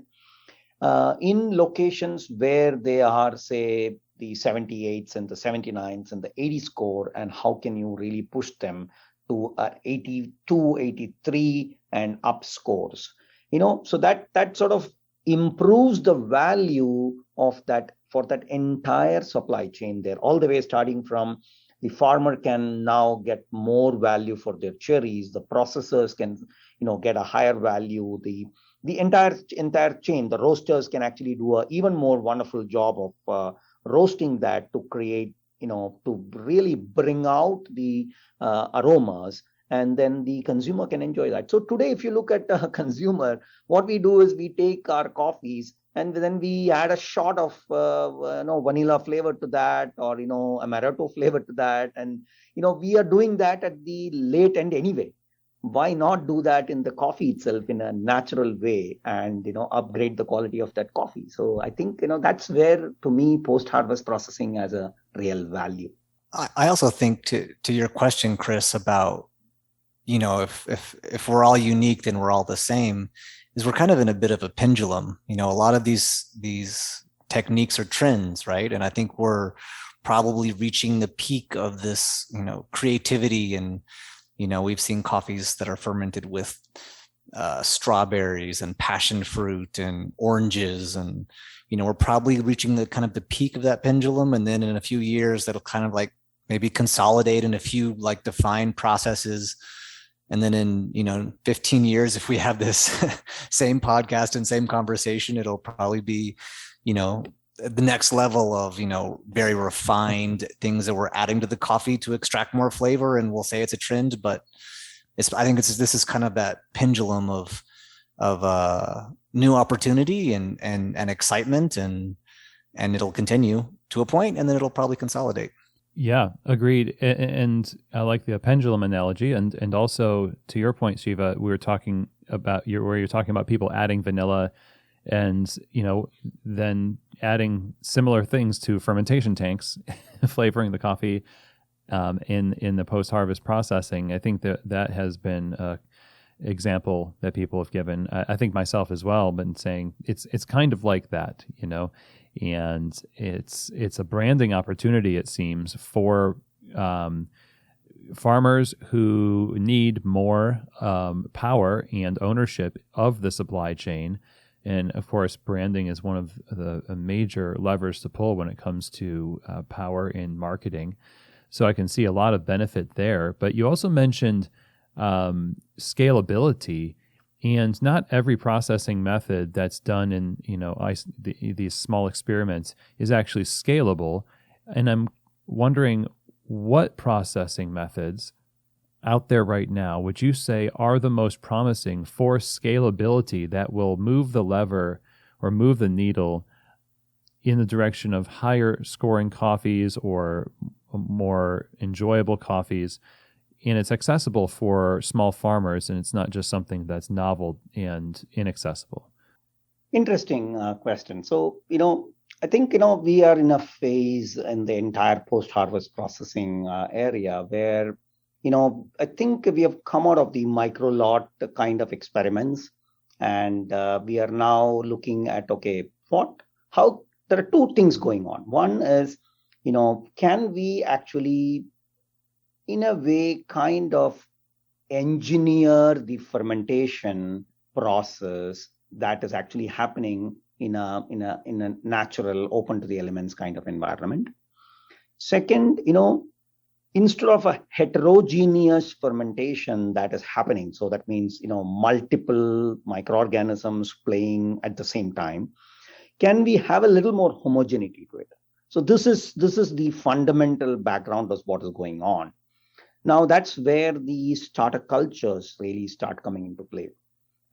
in locations where they are, say, the 78s and the 79s and the 80 score, and how can you really push them to 82, 83 and up scores. So that sort of improves the value of that for that entire supply chain there, all the way starting from the farmer can now get more value for their cherries. The processors can, get a higher value. The entire chain, the roasters can actually do an even more wonderful job of roasting that to create, to really bring out the aromas, and then the consumer can enjoy that. So today, if you look at a consumer, what we do is we take our coffees and then we add a shot of vanilla flavor to that, or amaretto flavor to that, and we are doing that at the late end anyway. Why not do that in the coffee itself in a natural way and upgrade the quality of that coffee? So I think that's where, to me, post-harvest processing has a real value. I also think to your question, Chris, about if we're all unique, then we're all the same. Is we're kind of in a bit of a pendulum. A lot of these techniques are trends, right? And I think we're probably reaching the peak of this, creativity. And, we've seen coffees that are fermented with, strawberries and passion fruit and oranges, and we're probably reaching the kind of the peak of that pendulum, and then in a few years that'll kind of like maybe consolidate in a few like defined processes, and then in 15 years, if we have this same podcast and same conversation, it'll probably be the next level of very refined things that we're adding to the coffee to extract more flavor, and we'll say it's a trend, but I think this is kind of that pendulum of new opportunity and excitement, and it'll continue to a point, and then it'll probably consolidate. Yeah, agreed. And I like the pendulum analogy, and also to your point, Siva, we were talking about where you're talking about people adding vanilla, and then adding similar things to fermentation tanks, flavoring the coffee. In the post-harvest processing, I think that has been an example that people have given. I think myself as well, been saying it's kind of like that, and it's a branding opportunity, it seems, for farmers who need more power and ownership of the supply chain. And of course, branding is one of the major levers to pull when it comes to power in marketing. So I can see a lot of benefit there. But you also mentioned scalability, and not every processing method that's done in these small experiments is actually scalable. And I'm wondering, what processing methods out there right now would you say are the most promising for scalability that will move the lever or move the needle in the direction of higher scoring coffees or more enjoyable coffees, and it's accessible for small farmers, and it's not just something that's novel and inaccessible? Interesting question. So, I think, we are in a phase in the entire post-harvest processing area where, I think we have come out of the micro lot kind of experiments, and we are now looking at, how there are two things going on. One is, can we actually, in a way, kind of engineer the fermentation process that is actually happening in a natural, open to the elements kind of environment? Second, instead of a heterogeneous fermentation that is happening, so that means multiple microorganisms playing at the same time, can we have a little more homogeneity to it? So this is the fundamental background of what is going on. Now that's where the starter cultures really start coming into play.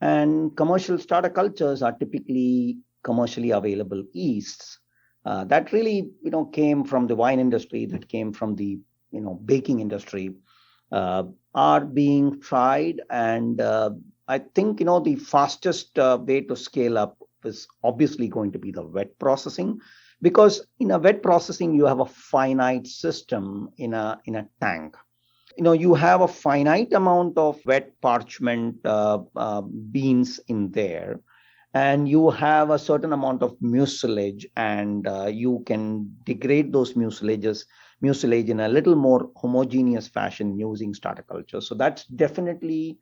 And commercial starter cultures are typically commercially available yeasts that really came from the wine industry, that came from the baking industry, are being tried. And I think the fastest way to scale up is obviously going to be the wet processing, because in a wet processing you have a finite system in a tank. You have a finite amount of wet parchment beans in there, and you have a certain amount of mucilage, and you can degrade those mucilage in a little more homogeneous fashion using starter culture. So that's definitely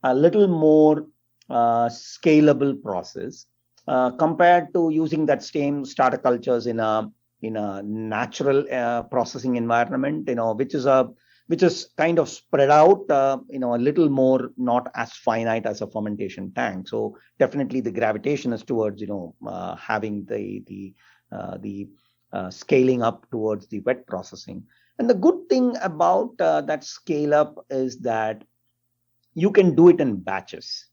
a little more scalable process compared to using that same starter cultures in a natural processing environment, which is kind of spread out, a little more, not as finite as a fermentation tank. So definitely the gravitation is towards having the scaling up towards the wet processing. And the good thing about that scale up is that you can do it in batches.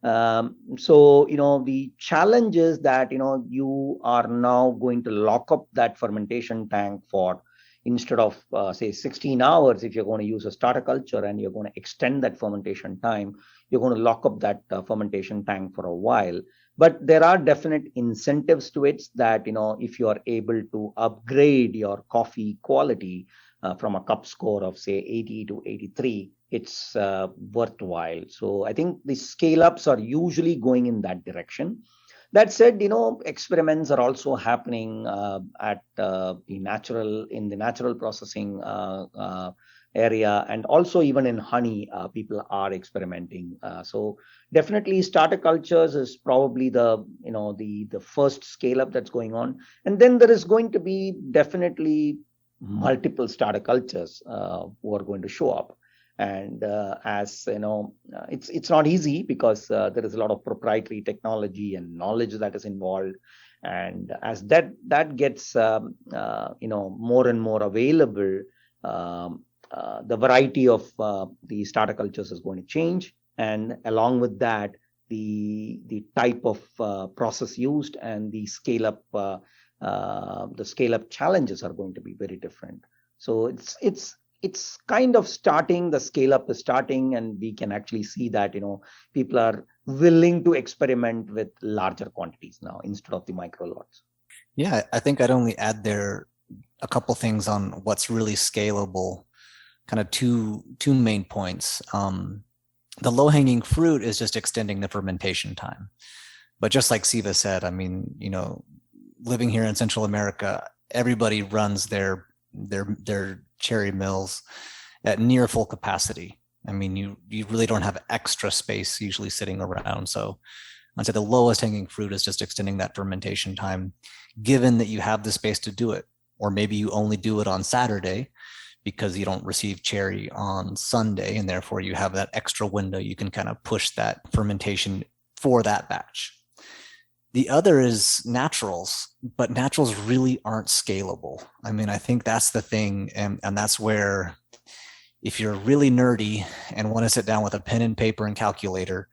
So the challenge is that you are now going to lock up that fermentation tank for, instead of say 16 hours, if you're going to use a starter culture and you're going to extend that fermentation time, you're going to lock up that fermentation tank for a while. But there are definite incentives to it that if you are able to upgrade your coffee quality from a cup score of say 80 to 83, it's worthwhile. So I think the scale ups are usually going in that direction. That said, experiments are also happening in the natural processing area, and also even in honey, people are experimenting. So definitely, starter cultures is probably the first scale up that's going on, and then there is going to be definitely multiple starter cultures who are going to show up. And as you know, it's not easy because there is a lot of proprietary technology and knowledge that is involved. And as that gets more and more available, the variety of the starter cultures is going to change, and along with that, the type of process used and the scale up challenges are going to be very different. So it's kind of starting. The scale up is starting, and we can actually see that people are willing to experiment with larger quantities now instead of the micro lots. Yeah, I think I'd only add there a couple things on what's really scalable. Kind of two main points. The low-hanging fruit is just extending the fermentation time. But just like Siva said, I mean, living here in Central America, everybody runs their cherry mills at near full capacity. I mean, you really don't have extra space usually sitting around. So I'd say the lowest hanging fruit is just extending that fermentation time, given that you have the space to do it. Or maybe you only do it on Saturday because you don't receive cherry on Sunday, and therefore you have that extra window. You can kind of push that fermentation for that batch. The other is naturals, but naturals really aren't scalable. I mean, I think that's the thing. And that's where, if you're really nerdy and want to sit down with a pen and paper and calculator,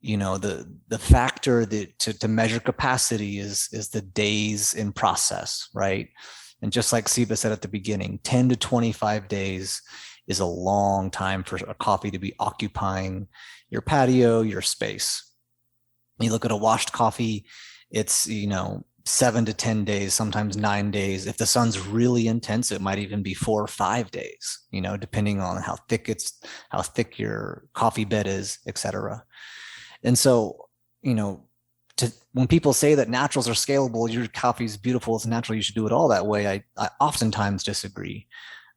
the factor that to measure capacity is the days in process, right? And just like Siva said at the beginning, 10 to 25 days is a long time for a coffee to be occupying your patio, your space. You look at a washed coffee, it's 7 to 10 days, sometimes 9 days. If the sun's really intense, it might even be 4 or 5 days, depending on how thick your coffee bed is, etc. And so, when people say that naturals are scalable, your coffee is beautiful, it's natural, you should do it all that way, I oftentimes disagree.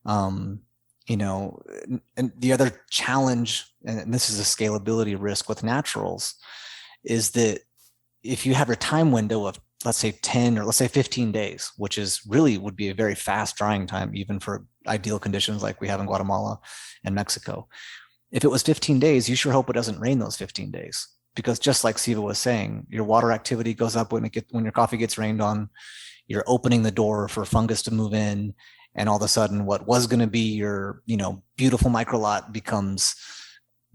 And the other challenge, and this is a scalability risk with naturals, is that if you have your time window of, let's say 10 or let's say 15 days, which is really would be a very fast drying time, even for ideal conditions like we have in Guatemala and Mexico. If it was 15 days, you sure hope it doesn't rain those 15 days, because just like Siva was saying, your water activity goes up when your coffee gets rained on. You're opening the door for fungus to move in, and all of a sudden what was going to be your beautiful micro lot becomes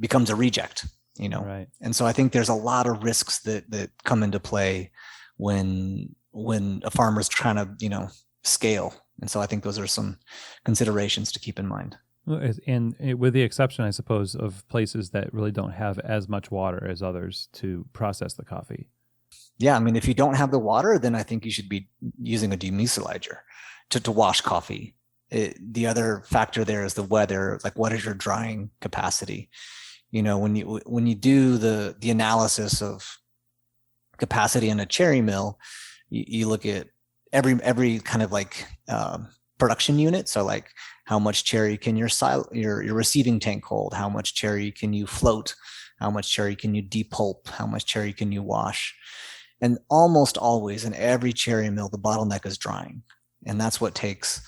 a reject. Right. And so I think there's a lot of risks that come into play when a farmer's trying to scale. And so I think those are some considerations to keep in mind. And with the exception, I suppose, of places that really don't have as much water as others to process the coffee. Yeah, I mean, if you don't have the water, then I think you should be using a demucilager to wash coffee. The other factor there is the weather. Like, what is your drying capacity? When you do the analysis of capacity in a cherry mill, you look at every kind of like production unit. So like, how much cherry can your receiving tank hold? How much cherry can you float? How much cherry can you depulp? How much cherry can you wash? And almost always in every cherry mill, the bottleneck is drying, and that's what takes.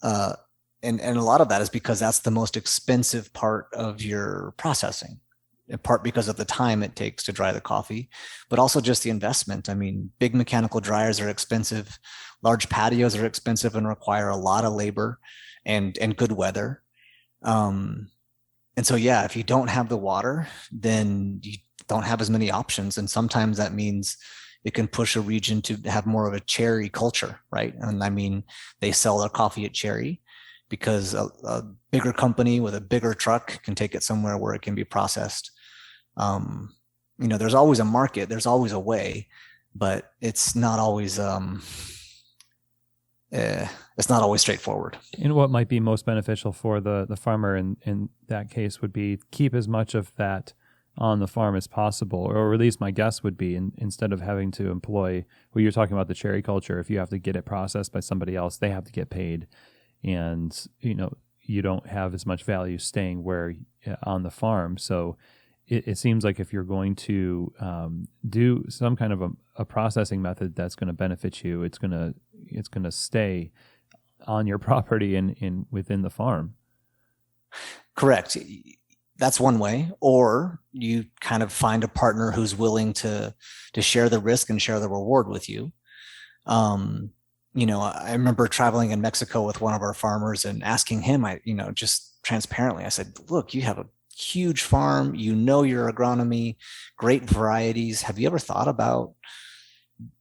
And a lot of that is because that's the most expensive part of your processing, in part because of the time it takes to dry the coffee, but also just the investment. I mean, big mechanical dryers are expensive. Large patios are expensive and require a lot of labor and good weather. And so, yeah, if you don't have the water, then you don't have as many options. And sometimes that means it can push a region to have more of a cherry culture, right? And I mean, they sell their coffee at cherry, because a bigger company with a bigger truck can take it somewhere where it can be processed. There's always a market, there's always a way, but it's not always straightforward. And what might be most beneficial for the farmer in that case would be keep as much of that on the farm as possible, or at least my guess would be, instead of having to employ, well, you're talking about the cherry culture, if you have to get it processed by somebody else, they have to get paid. And, you don't have as much value staying where on the farm. So it seems like if you're going to do some kind of a processing method that's going to benefit you, it's going to stay on your property and within the farm. Correct. That's one way. Or you kind of find a partner who's willing to share the risk and share the reward with you. I remember traveling in Mexico with one of our farmers and asking him, just transparently, I said, look, you have a huge farm, your agronomy, great varieties. Have you ever thought about,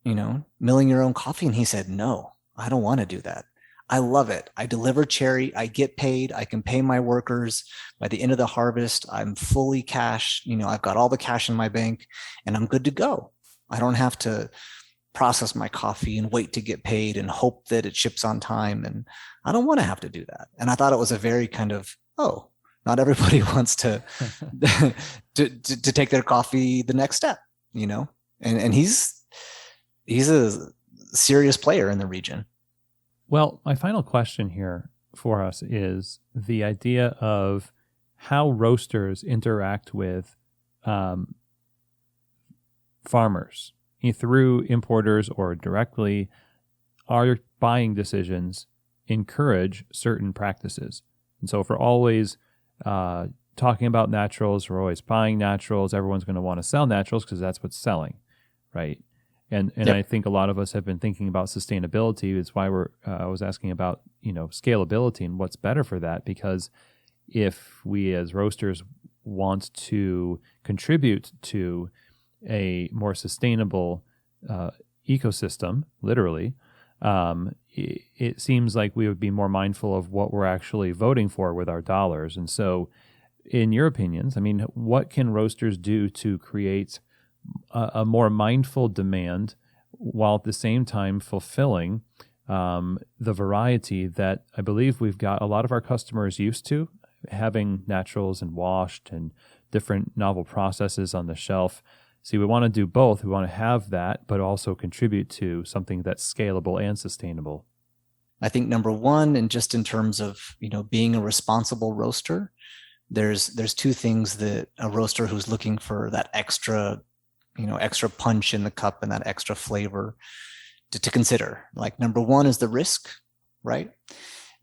milling your own coffee? And he said, no, I don't want to do that. I love it. I deliver cherry. I get paid. I can pay my workers. By the end of the harvest, I'm fully cash. I've got all the cash in my bank and I'm good to go. I don't have to process my coffee and wait to get paid and hope that it ships on time. And I don't want to have to do that. And I thought it was a very kind of, not everybody wants to take their coffee the next step, and he's a serious player in the region. Well, my final question here for us is the idea of how roasters interact with farmers through importers or directly. Are your buying decisions encourage certain practices? And so if we're always talking about naturals, we're always buying naturals, everyone's going to want to sell naturals because that's what's selling, right? And yep. I think a lot of us have been thinking about sustainability. It's why I was asking about, scalability and what's better for that, because if we as roasters want to contribute to a more sustainable ecosystem, literally, it seems like we would be more mindful of what we're actually voting for with our dollars. And so, in your opinions, what can roasters do to create a more mindful demand while at the same time fulfilling the variety that I believe we've got a lot of our customers used to, having naturals and washed and different novel processes on the shelf. See, we want to do both. We want to have that, but also contribute to something that's scalable and sustainable. I think number one, and just in terms of, being a responsible roaster, there's two things that a roaster who's looking for that extra punch in the cup and that extra flavor to consider. Like, number one is the risk, right?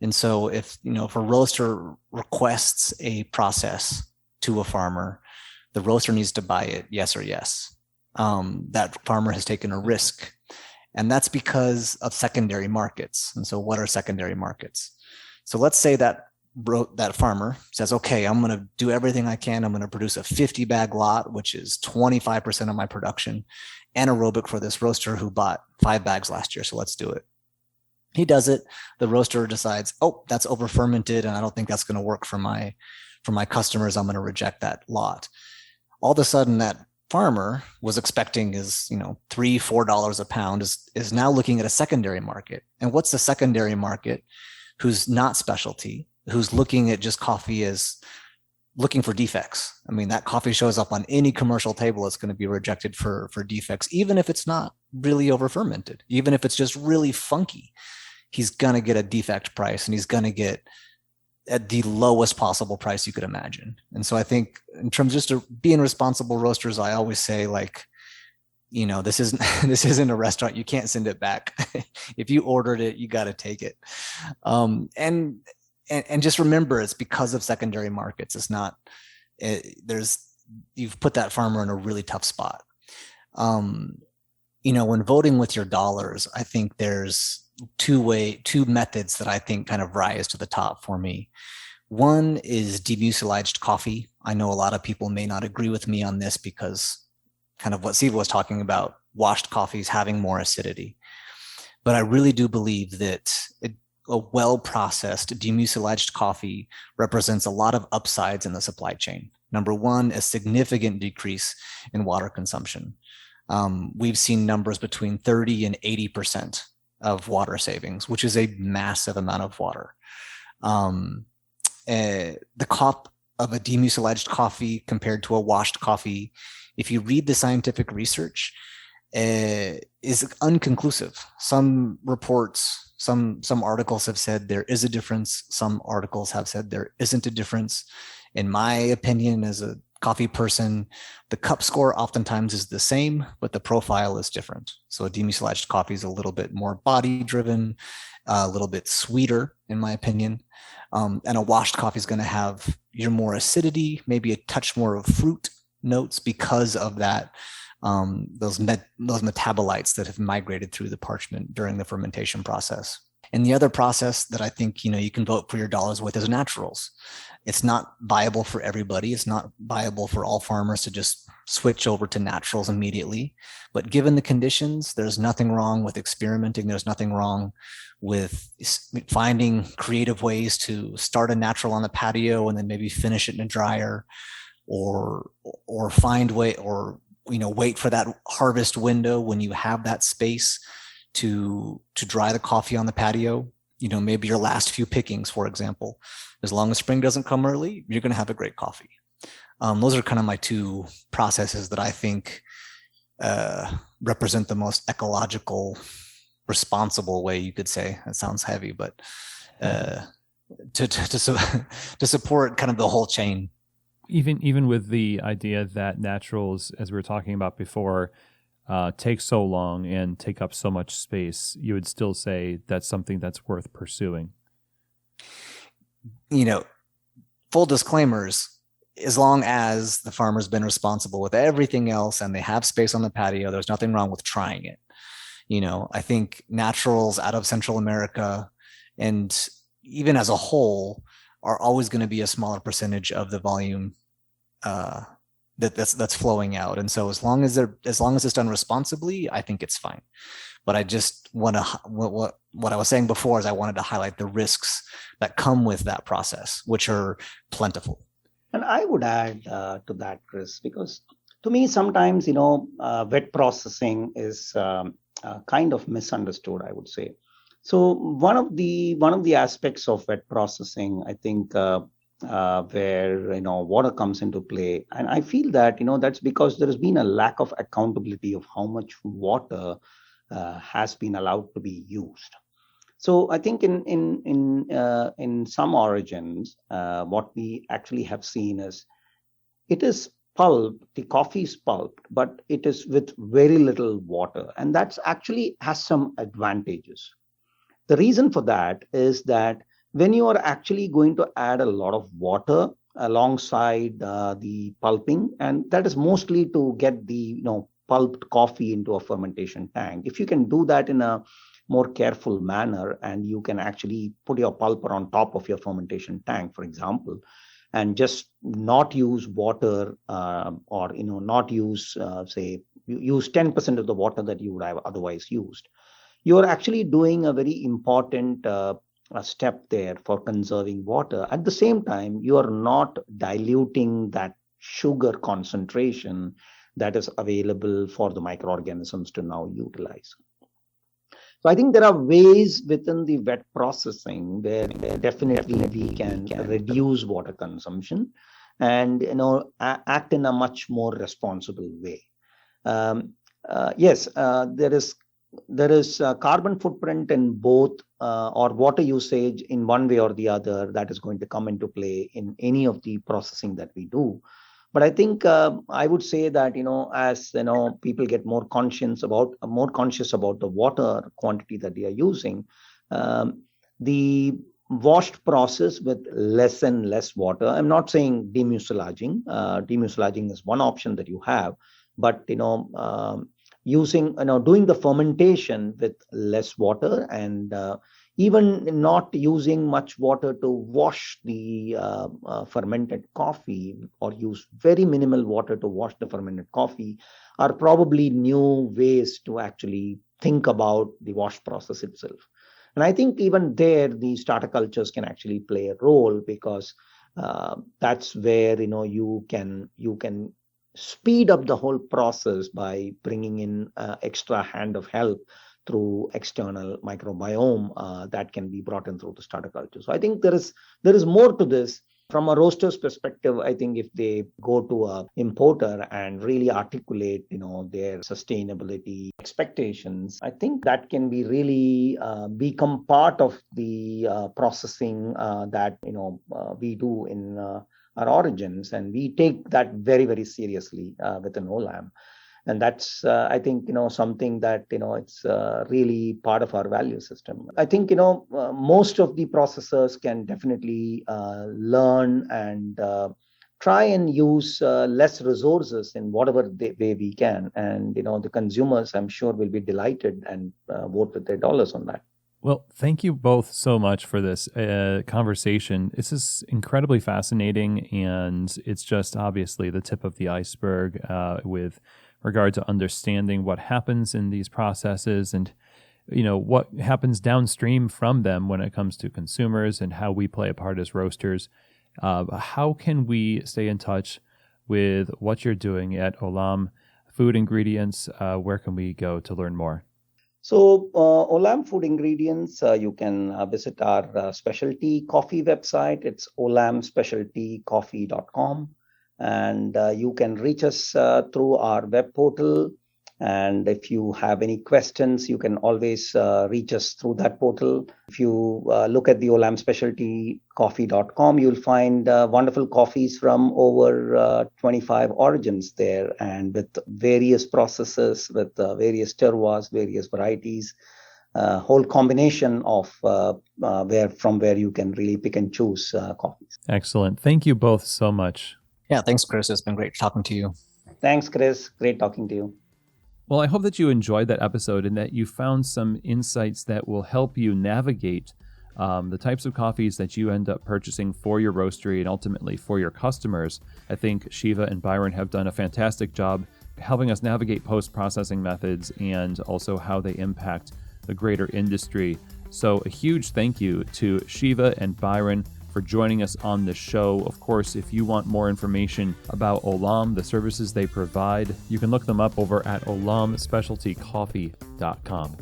And so if a roaster requests a process to a farmer, the roaster needs to buy it, yes or yes. That farmer has taken a risk. And that's because of secondary markets. And so what are secondary markets? So let's say that farmer says, okay, I'm going to do everything I can. I'm going to produce a 50 bag lot, which is 25% of my production, anaerobic for this roaster who bought 5 bags last year. So let's do it. He does it. The roaster decides, that's over fermented, and I don't think that's going to work for my customers. I'm going to reject that lot. All of a sudden, that farmer was expecting is, $3-4 a pound is now looking at a secondary market. And what's the secondary market? Who's not specialty, who's looking at just coffee as looking for defects. That coffee shows up on any commercial table, it's going to be rejected for defects, even if it's not really over fermented, even if it's just really funky. He's going to get a defect price, and he's going to get at the lowest possible price you could imagine. And so I think in terms just of being responsible roasters, I always say, this isn't a restaurant. You can't send it back. If you ordered it, you got to take it. And just remember, it's because of secondary markets. It's not, you've put that farmer in a really tough spot. When voting with your dollars, I think there's two methods that I think kind of rise to the top for me. One is demucilaged coffee. I know a lot of people may not agree with me on this because kind of what Siva was talking about, washed coffees having more acidity. But I really do believe that a well-processed demucilaged coffee represents a lot of upsides in the supply chain. Number one, a significant decrease in water consumption. We've seen numbers between 30 and 80% of water savings, which is a massive amount of water. The cup of a demucilaged coffee compared to a washed coffee, if you read the scientific research, is unconclusive. Some reports Some articles have said there is a difference. Some articles have said there isn't a difference. In my opinion, as a coffee person, the cup score oftentimes is the same, but the profile is different. So a demusilaged coffee is a little bit more body driven, a little bit sweeter, in my opinion. And a washed coffee is going to have more acidity, maybe a touch more of fruit notes because of that, those metabolites that have migrated through the parchment during the fermentation process. And the other process that I think you can vote for your dollars with is naturals. It's not viable for everybody. It's not viable for all farmers to just switch over to naturals immediately. But given the conditions, there's nothing wrong with experimenting. There's nothing wrong with finding creative ways to start a natural on the patio and then maybe finish it in a dryer, or find way, or wait for that harvest window when you have that space to dry the coffee on the patio. Maybe your last few pickings, for example. As long as spring doesn't come early, you're going to have a great coffee. Those are kind of my two processes that I think represent the most ecological, responsible way, you could say. That sounds heavy, but to support kind of the whole chain. Even with the idea that naturals, as we were talking about before, take so long and take up so much space, you would still say that's something that's worth pursuing. Full disclaimers, as long as the farmer's been responsible with everything else and they have space on the patio, there's nothing wrong with trying it. I think naturals out of Central America and even as a whole are always going to be a smaller percentage of the volume that's flowing out. And so as long as it's done responsibly, I think it's fine. But I just want to, what I was saying before is I wanted to highlight the risks that come with that process, which are plentiful. And I would add to that, Chris, because to me, sometimes, wet processing is kind of misunderstood, I would say. So one of the aspects of wet processing, I think, where water comes into play, and I feel that that's because there has been a lack of accountability of how much water has been allowed to be used. So I think in some origins, what we actually have seen is it is pulp, the coffee is pulped, but it is with very little water, and that's actually has some advantages. The reason for that is that when you are actually going to add a lot of water alongside the pulping, and that is mostly to get the pulped coffee into a fermentation tank. If you can do that in a more careful manner, and you can actually put your pulper on top of your fermentation tank, for example, and just not use water or not use use 10% of the water that you would have otherwise used, you're actually doing a very important step there for conserving water. At the same time, you are not diluting that sugar concentration that is available for the microorganisms to now utilize. So I think there are ways within the wet processing where definitely we can reduce water consumption and act in a much more responsible way. Yes, there is a carbon footprint in both or water usage in one way or the other that is going to come into play in any of the processing that we do. But I think I would say that as people get more conscious about the water quantity that they are using, the washed process with less and less water. I'm not saying demusilaging. Demusilaging is one option that you have, but using doing the fermentation with less water and even not using much water to wash the fermented coffee, or use very minimal water to wash the fermented coffee, are probably new ways to actually think about the wash process itself. And I think even there, the starter cultures can actually play a role, because that's where you can speed up the whole process by bringing in extra hand of help through external microbiome that can be brought in through the starter culture. So I think there is more to this. From a roaster's perspective, I think if they go to a importer and really articulate, their sustainability expectations, I think that can be really become part of the processing that, we do in our origins. And we take that very, very seriously within Olam. And that's, I think, something that, it's really part of our value system. I think, most of the processors can definitely learn and try and use less resources in whatever way we can. And, the consumers, I'm sure, will be delighted and vote with their dollars on that. Well, thank you both so much for this conversation. This is incredibly fascinating, and it's just obviously the tip of the iceberg with regard to understanding what happens in these processes and, what happens downstream from them when it comes to consumers and how we play a part as roasters. How can we stay in touch with what you're doing at Olam Food Ingredients? Where can we go to learn more? So Olam Food Ingredients, you can visit our specialty coffee website. It's olamspecialtycoffee.com. And you can reach us through our web portal. And if you have any questions, you can always reach us through that portal. If you look at the olamspecialtycoffee.com, you'll find wonderful coffees from over 25 origins there, and with various processes, with various terroirs, various varieties, whole combination of where you can really pick and choose coffees. Excellent. Thank you both so much. Yeah, thanks, Chris. It's been great talking to you. Thanks, Chris. Great talking to you. Well, I hope that you enjoyed that episode and that you found some insights that will help you navigate the types of coffees that you end up purchasing for your roastery and ultimately for your customers. I think Siva and Byron have done a fantastic job helping us navigate post-processing methods and also how they impact the greater industry. So a huge thank you to Siva and Byron for joining us on the show. Of course, if you want more information about Olam, the services they provide, you can look them up over at olamspecialtycoffee.com.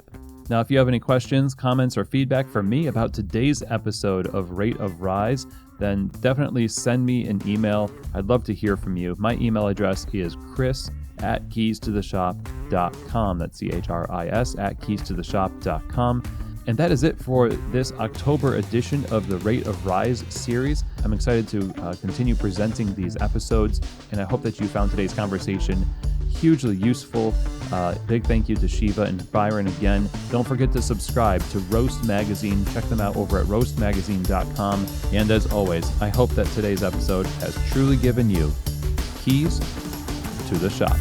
Now, if you have any questions, comments, or feedback for me about today's episode of Rate of Rise, then definitely send me an email. I'd love to hear from you. My email address is chris@keystotheshop.com. That's CHRIS @keystotheshop.com. And that is it for this October edition of the Rate of Rise series. I'm excited to continue presenting these episodes, and I hope that you found today's conversation hugely useful. Big thank you to Siva and Byron again. Don't forget to subscribe to Roast Magazine. Check them out over at roastmagazine.com. And as always, I hope that today's episode has truly given you keys to the shop.